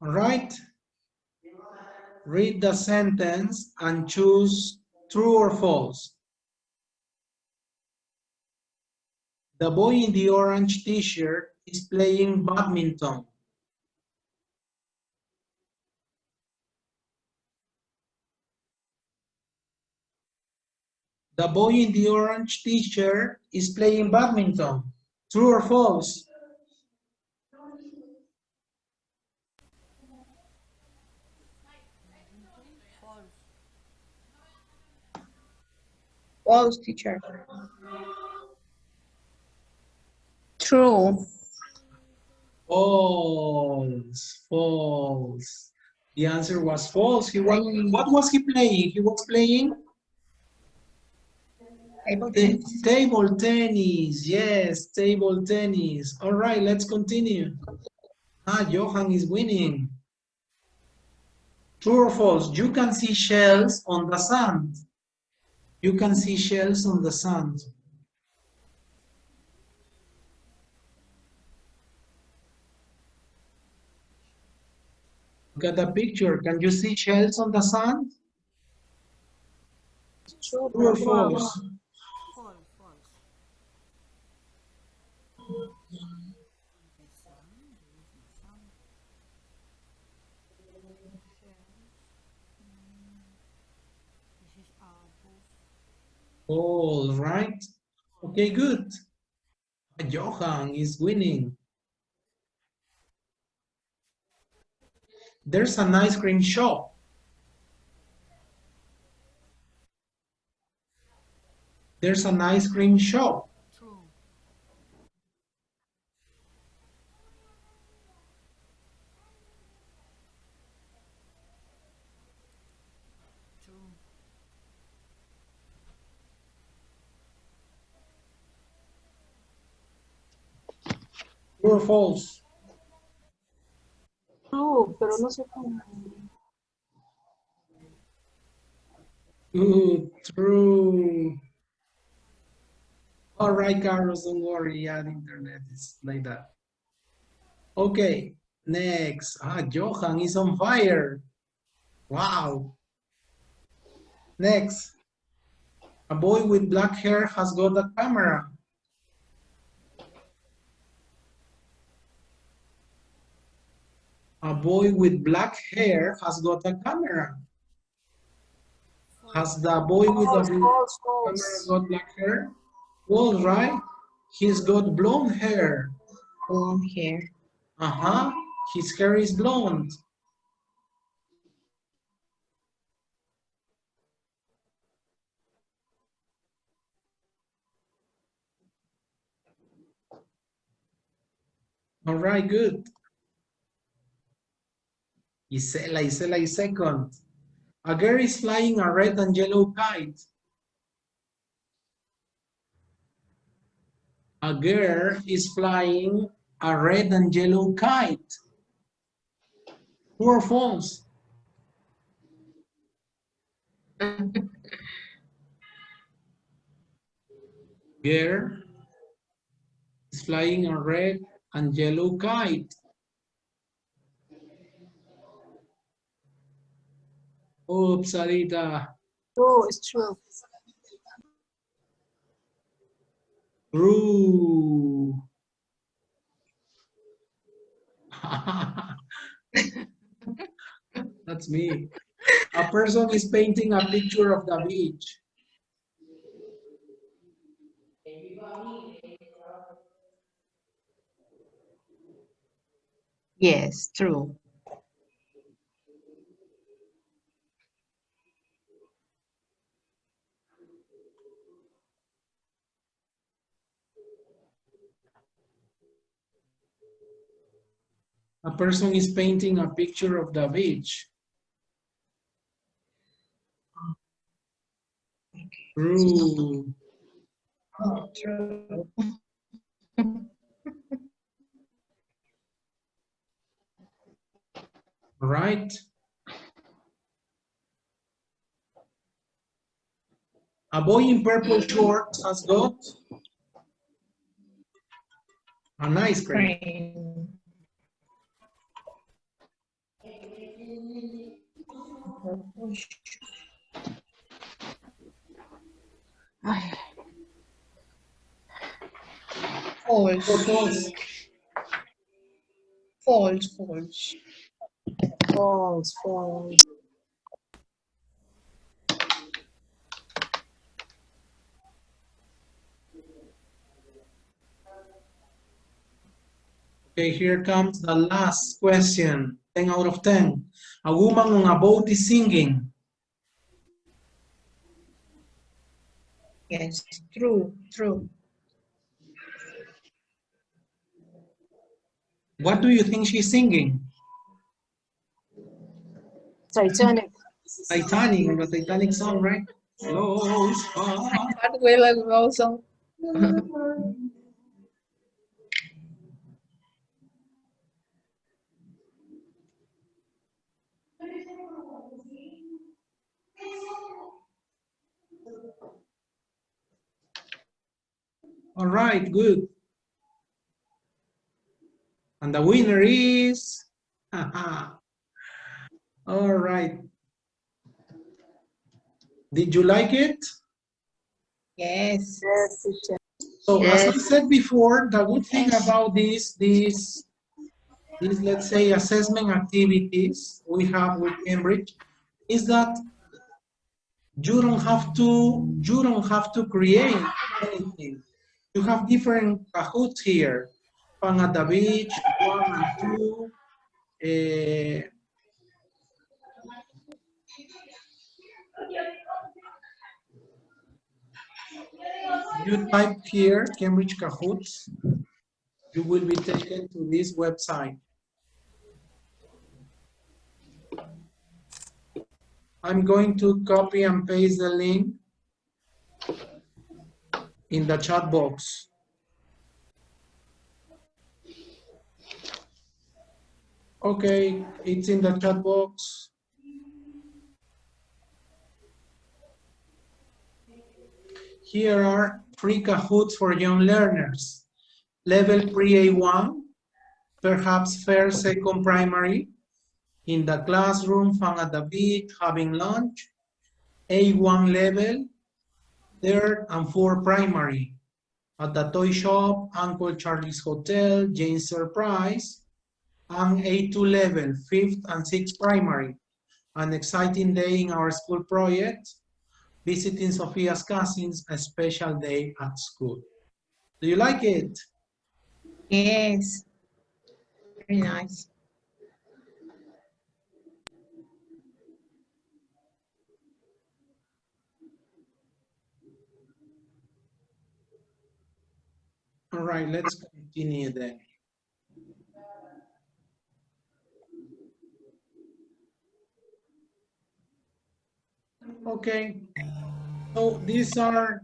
All right? Read the sentence and choose true or false. The boy in the orange t-shirt is playing badminton. The boy in the orange t-shirt is playing badminton. True or false? False, teacher. True. False. False. The answer was false. What was he playing? He was playing Table tennis. table tennis. Yes, table tennis. All right, let's continue. Johan is winning. True or false? You can see shells on the sand. You can see shells on the sand. Look at the picture. Can you see shells on the sand? True. True or false? All right. Okay, good. Johan is winning. There's an ice cream shop. There's an ice cream shop. True or false? True, pero no sé cómo. Good, true. All right, Carlos, don't worry. Yeah, the internet is like that. Okay, next. Johan is on fire. Wow. Next. A boy with black hair has got a camera. A boy with black hair has got a camera. Has the boy with the camera got black hair? Well, right. He's got blonde hair. Blonde hair. His hair is blonde. All right, good. Isela is second. A girl is flying a red and yellow kite. A girl is flying a red and yellow kite. True or false? Girl is flying a red and yellow kite. Oops, Sarita. True, it's true. True. That's me. A person is painting a picture of the beach. Yes, true. A person is painting a picture of the beach. True. Oh, true. Right. A boy in purple shorts has got an ice cream. Cream. Ay. False. Or false. False, false. False, false. Okay, here comes the last question. 10 out of 10. A woman on a boat is singing. Yes, true, true. What do you think she's singing? Titanic. Titanic, the Titanic song, right? Slow song. That will also. All right, good. And the winner is, all right. Did you like it? Yes. Yes, teacher. So as I Yes. said before, the good thing Yes. about these, let's say, assessment activities we have with Cambridge is that you don't have to create anything. You have different Kahoots here. Fun at the beach, 1 and 2. You type here Cambridge Kahoots, you will be taken to this website. I'm going to copy and paste the link in the chat box. Okay, it's in the chat box. Here are free Kahoots for young learners. Level pre-A1, perhaps first, second primary, in the classroom, fun at the beach, having lunch. A1 level, third and fourth primary, at the toy shop, Uncle Charlie's Hotel, Jane's Surprise. And A2 level, fifth and sixth primary, an exciting day in our school project, visiting Sophia's cousins, a special day at school. Do you like it? Yes. Very nice. All right, let's continue then. Okay, so these are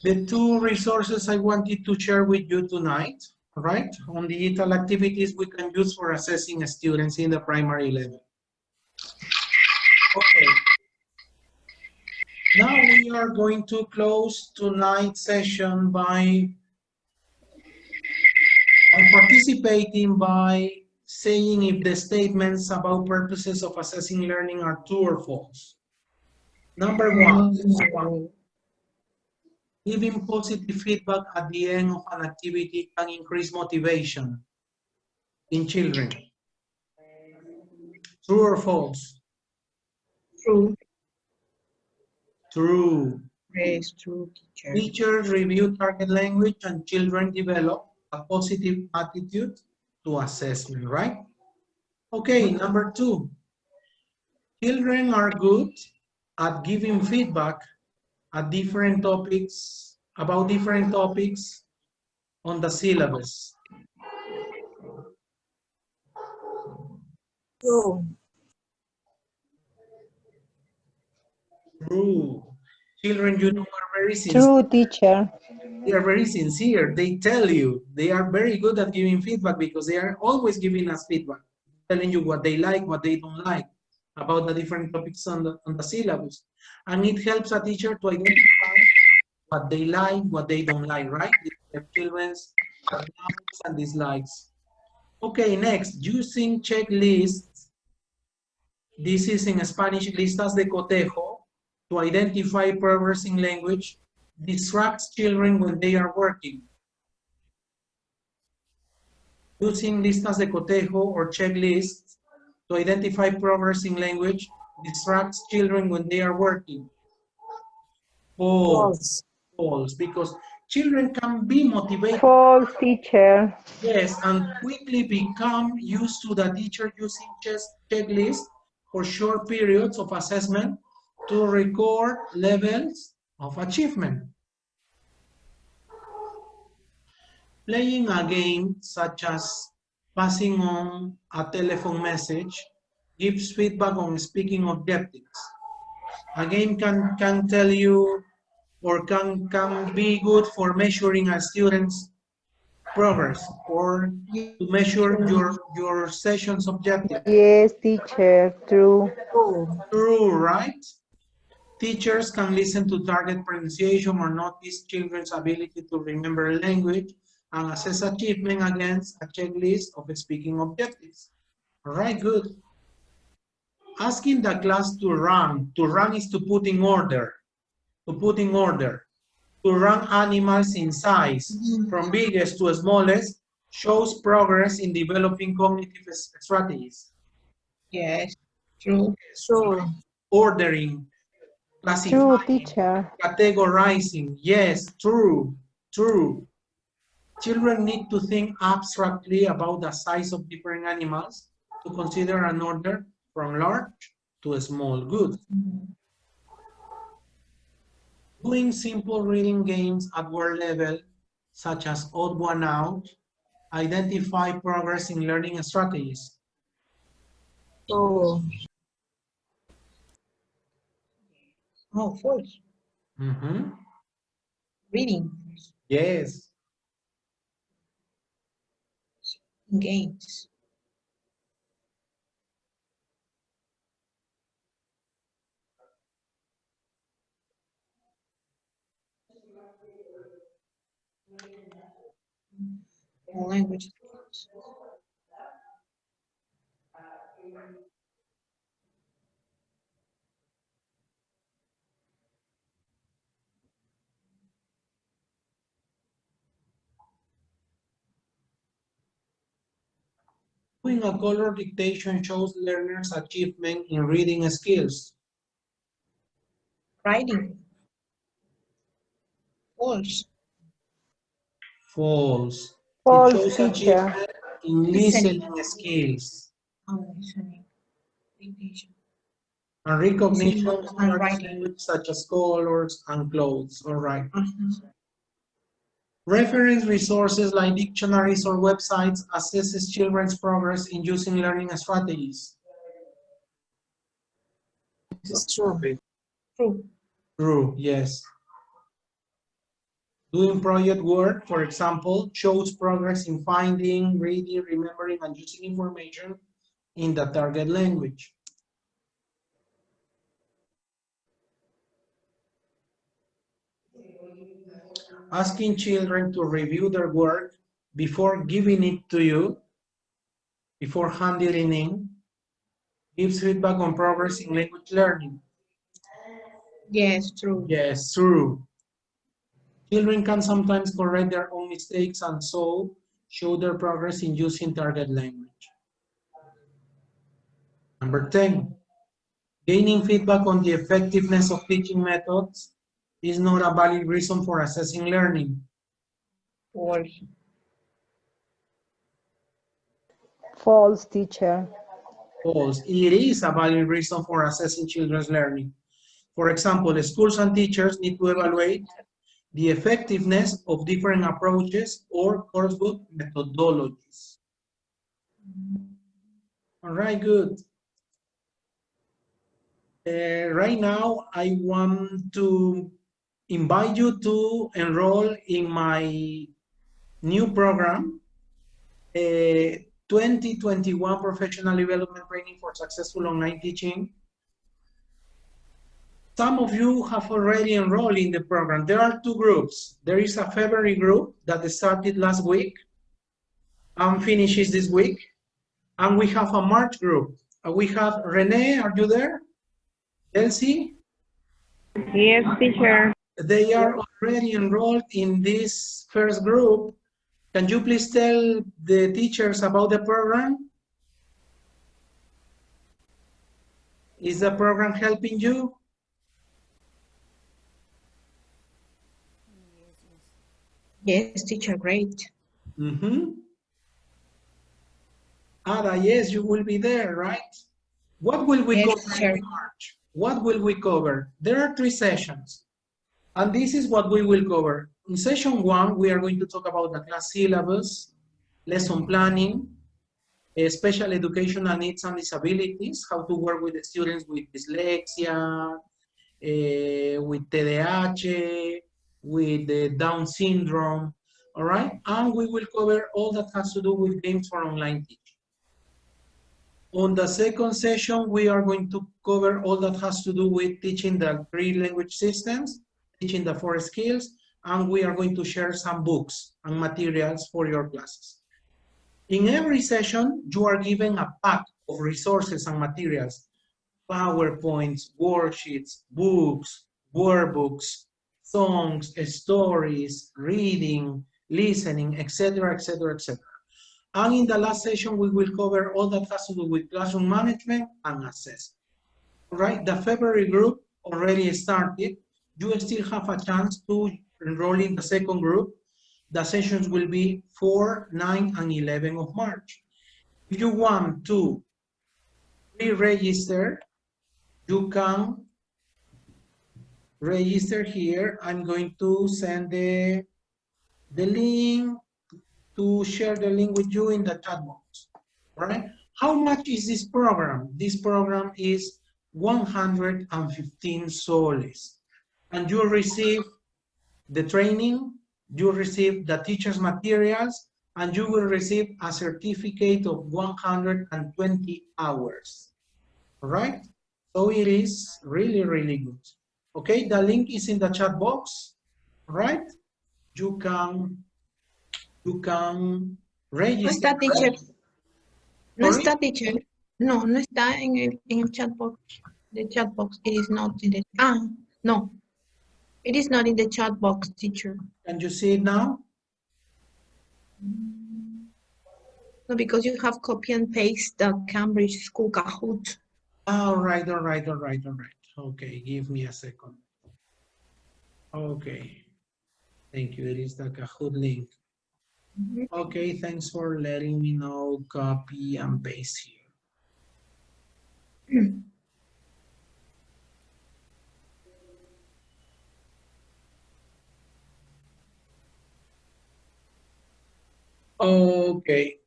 the two resources I wanted to share with you tonight, right? On digital activities we can use for assessing students in the primary level. Okay. Now we are going to close tonight's session by participating by saying if the statements about purposes of assessing learning are true or false. Number one, giving positive feedback at the end of an activity can increase motivation in children. True or false? True. True. Yes, true, teacher. Teachers review target language and children develop a positive attitude to assessment, right? Okay, number two. Children are good at giving feedback at different topics, about different topics on the syllabus. True. True. Children, you know, are very sincere. True, teacher. They are very sincere. They tell you. They are very good at giving feedback because they are always giving us feedback, telling you what they like, what they don't like about the different topics on the syllabus. And it helps a teacher to identify what they like, what they don't like, right? The children's likes and dislikes. Okay, next, using checklists. This is in Spanish, listas de cotejo, to identify progress in language, distracts children when they are working. Using listas de cotejo or checklists to identify progress in language distracts children when they are working. False. False, because children can be motivated. False, teacher. Yes, and quickly become used to the teacher using checklists for short periods of assessment to record levels of achievement. Playing a game such as passing on a telephone message gives feedback on speaking objectives. A game can tell you or can be good for measuring a student's progress or to measure your session's objective. Yes, teacher. True. True, right? Teachers can listen to target pronunciation or notice children's ability to remember language and assess achievement against a checklist of speaking objectives. All right, good. Asking the class to rank is to put in order, to put in order. To rank animals in size, from biggest to smallest, shows progress in developing cognitive strategies. Yes, true. True. Ordering, True, classifying, teacher. categorizing. Yes, true, true. Children need to think abstractly about the size of different animals to consider an order from large to small. Good. Doing simple reading games at word level, such as odd one out, identify progress in learning strategies. True. Oh, false. Mm-hmm. Reading. Yes. Games. Language. Doing a color dictation shows learners' achievement in reading skills. Writing. False. False. It False, shows teacher. achievement in listening skills. Oh, listening. Dictation. And recognition Listening of and target writing. language such as colors and clothes. All right. Uh-huh. Reference resources like dictionaries or websites assesses children's progress in using learning strategies. It's true. True. True, yes. Doing project work, for example, shows progress in finding, reading, remembering, and using information in the target language. asking children to review their work before giving it to you, before handing it in, gives feedback on progress in language learning. Yes, true. Yes, true. Children can sometimes correct their own mistakes and so show their progress in using target language. Number 10, gaining feedback on the effectiveness of teaching methods is not a valid reason for assessing learning. False. False, teacher. False. It is a valid reason for assessing children's learning. For example, schools and teachers need to evaluate the effectiveness of different approaches or coursebook methodologies. All right, good. Right now, I want to invite you to enroll in my new program, 2021 Professional Development Training for Successful Online Teaching. Some of you have already enrolled in the program. There are two groups. There is a February group that started last week and finishes this week. And we have a March group. We have Renee, are you there? Elsie? Yes, teacher. They are already enrolled in this first group. Can you please tell the teachers about the program? Is the program helping you? Yes, teacher, great. Mm-hmm. Ada, yes, you will be there, right? What will we Yes, cover teacher. in March? What will we cover? There are 3 sessions, and this is what we will cover. In session 1, we are going to talk about the class syllabus, lesson planning, special educational needs and disabilities, how to work with the students with dyslexia, with TDAH, with the Down syndrome, all right? And we will cover all that has to do with games for online teaching. On the second session, we are going to cover all that has to do with teaching the 3 language systems, teaching the 4 skills, and we are going to share some books and materials for your classes. In every session, you are given a pack of resources and materials, PowerPoints, worksheets, books, workbooks, songs, stories, reading, listening, etc., etc., etc. And in the last session, we will cover all that has to do with classroom management and assessment. All right, the February group already started. You still have a chance to enroll in the second group. The sessions will be 4, 9, and 11 of March. If you want to re-register, you can register here. I'm going to send the link, to share the link with you in the chat box, right? How much is this program? This program is 115 soles. And you receive the training, you receive the teacher's materials, and you will receive a certificate of 120 hours, all right? So it is really, really good. Okay, the link is in the chat box, right? You can No register. está, teacher. No Sorry? está, teacher. No, no está en el chat box. The chat box, it is not in the, no. It is not in the chat box, teacher. Can you see it now? No, because you have copy and paste the Cambridge School Kahoot. All right, all right, all right, all right. Okay, give me a second. Okay, thank you. It is the Kahoot link. Okay, thanks for letting me know. Copy and paste here. Okay,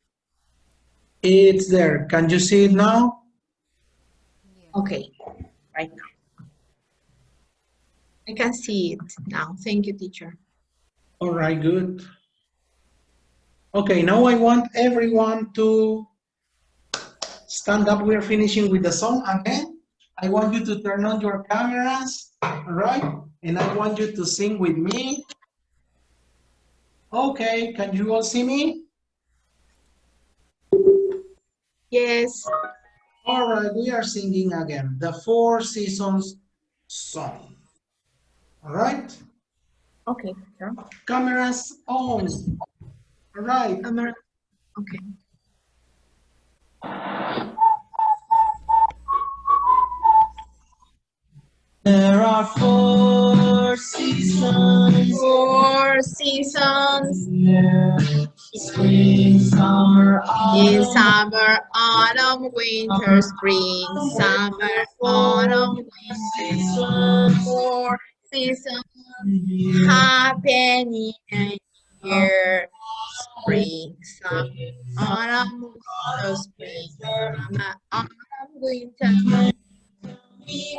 it's there. Can you see it now? Okay, right now. I can see it now. Thank you, teacher. All right, good. Okay, now I want everyone to stand up. We're finishing with the song again. I want you to turn on your cameras, all right? And I want you to sing with me. Okay, can you all see me? Yes. All right, we are singing again, the Four Seasons song. All right, Okay, sure. cameras on. All right. Camera. Okay. There are four seasons. Four seasons. Spring, summer, In autumn. summer, autumn, winter, spring, summer, autumn, winter. Four seasons happen in a year. Spring, summer, autumn, winter, spring, summer, autumn, winter.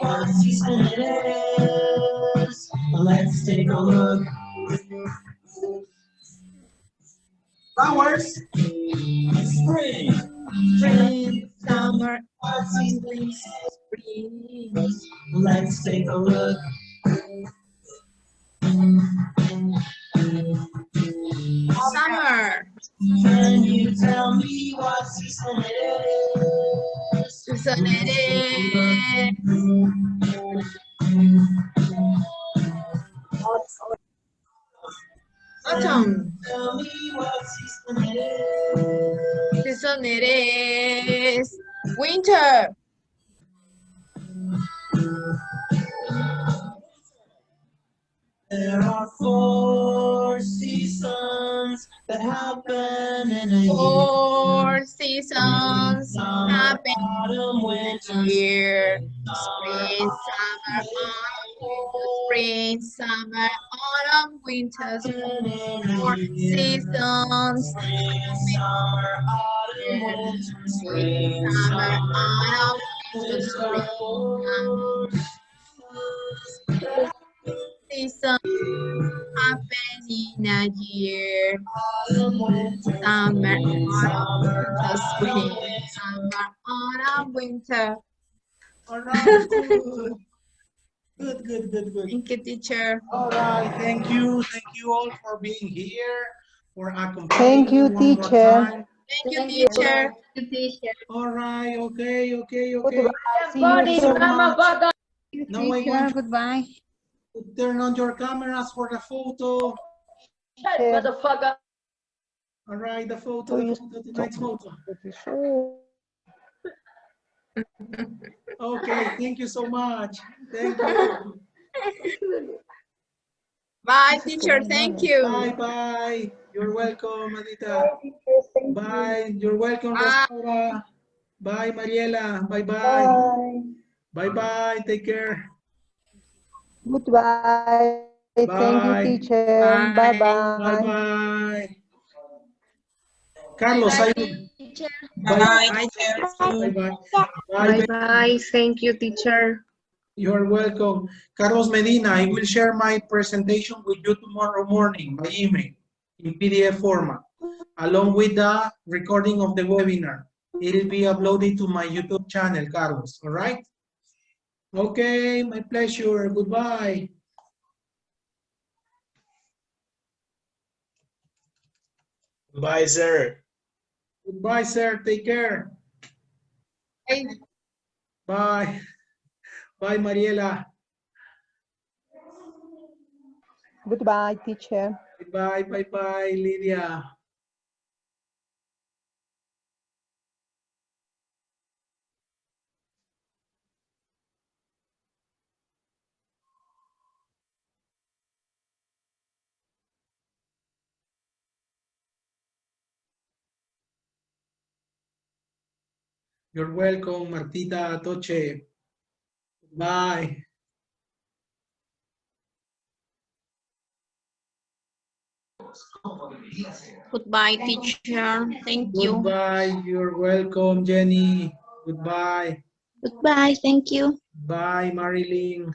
What season it is? Let's take a look. Flowers. Spring. Spring, summer, autumn, winter, spring. Let's take a look. Summer. Can you tell me what season it is? Season it is. Autumn. Tell me what season it is. Season it is. Winter. There are four seasons that happen in a year. Four seasons happen Autumn, winter, here. Spring, summer, autumn, spring, summer, autumn, winter. Four seasons. summer, autumn, winter, Spring, summer, autumn, winter, spring, season happen in a year. Summer, autumn, winter, spring, summer, autumn, winter. All right, good. Good. Thank you, teacher. All right, thank you all for being here, for accompanying Thank you, one more teacher. time. Thank you, teacher. All right, okay. Goodbye. See Thank you you so soon. much. Now I Teacher, want you goodbye. to turn on your cameras for the photo. All right, the photo, tonight's photo. Okay, thank you so much. Thank you. Bye, teacher. Thank you. Bye. You're welcome, Anita. Bye. You're welcome, Bye. Rosaura. Bye, Mariela. Bye. Bye. Take care. Goodbye. Thank you, Bye. teacher. Bye. Bye-bye. Bye. Carlos, Bye, I teacher. Bye. Bye bye. Thank you, teacher. You're welcome. Carlos Medina, I will share my presentation with you tomorrow morning by email in PDF format, along with the recording of the webinar. It will be uploaded to my YouTube channel, Carlos, all right? Okay, my pleasure. Goodbye. Goodbye, sir. Goodbye, sir. Take care. Bye. Bye. Bye, Mariela. Goodbye, teacher. Bye, Lydia. You're welcome, Martita Toche. Bye. Goodbye, teacher. Thank you. Goodbye. You're welcome, Jenny. Goodbye. Goodbye. Thank you. Bye, Marilyn.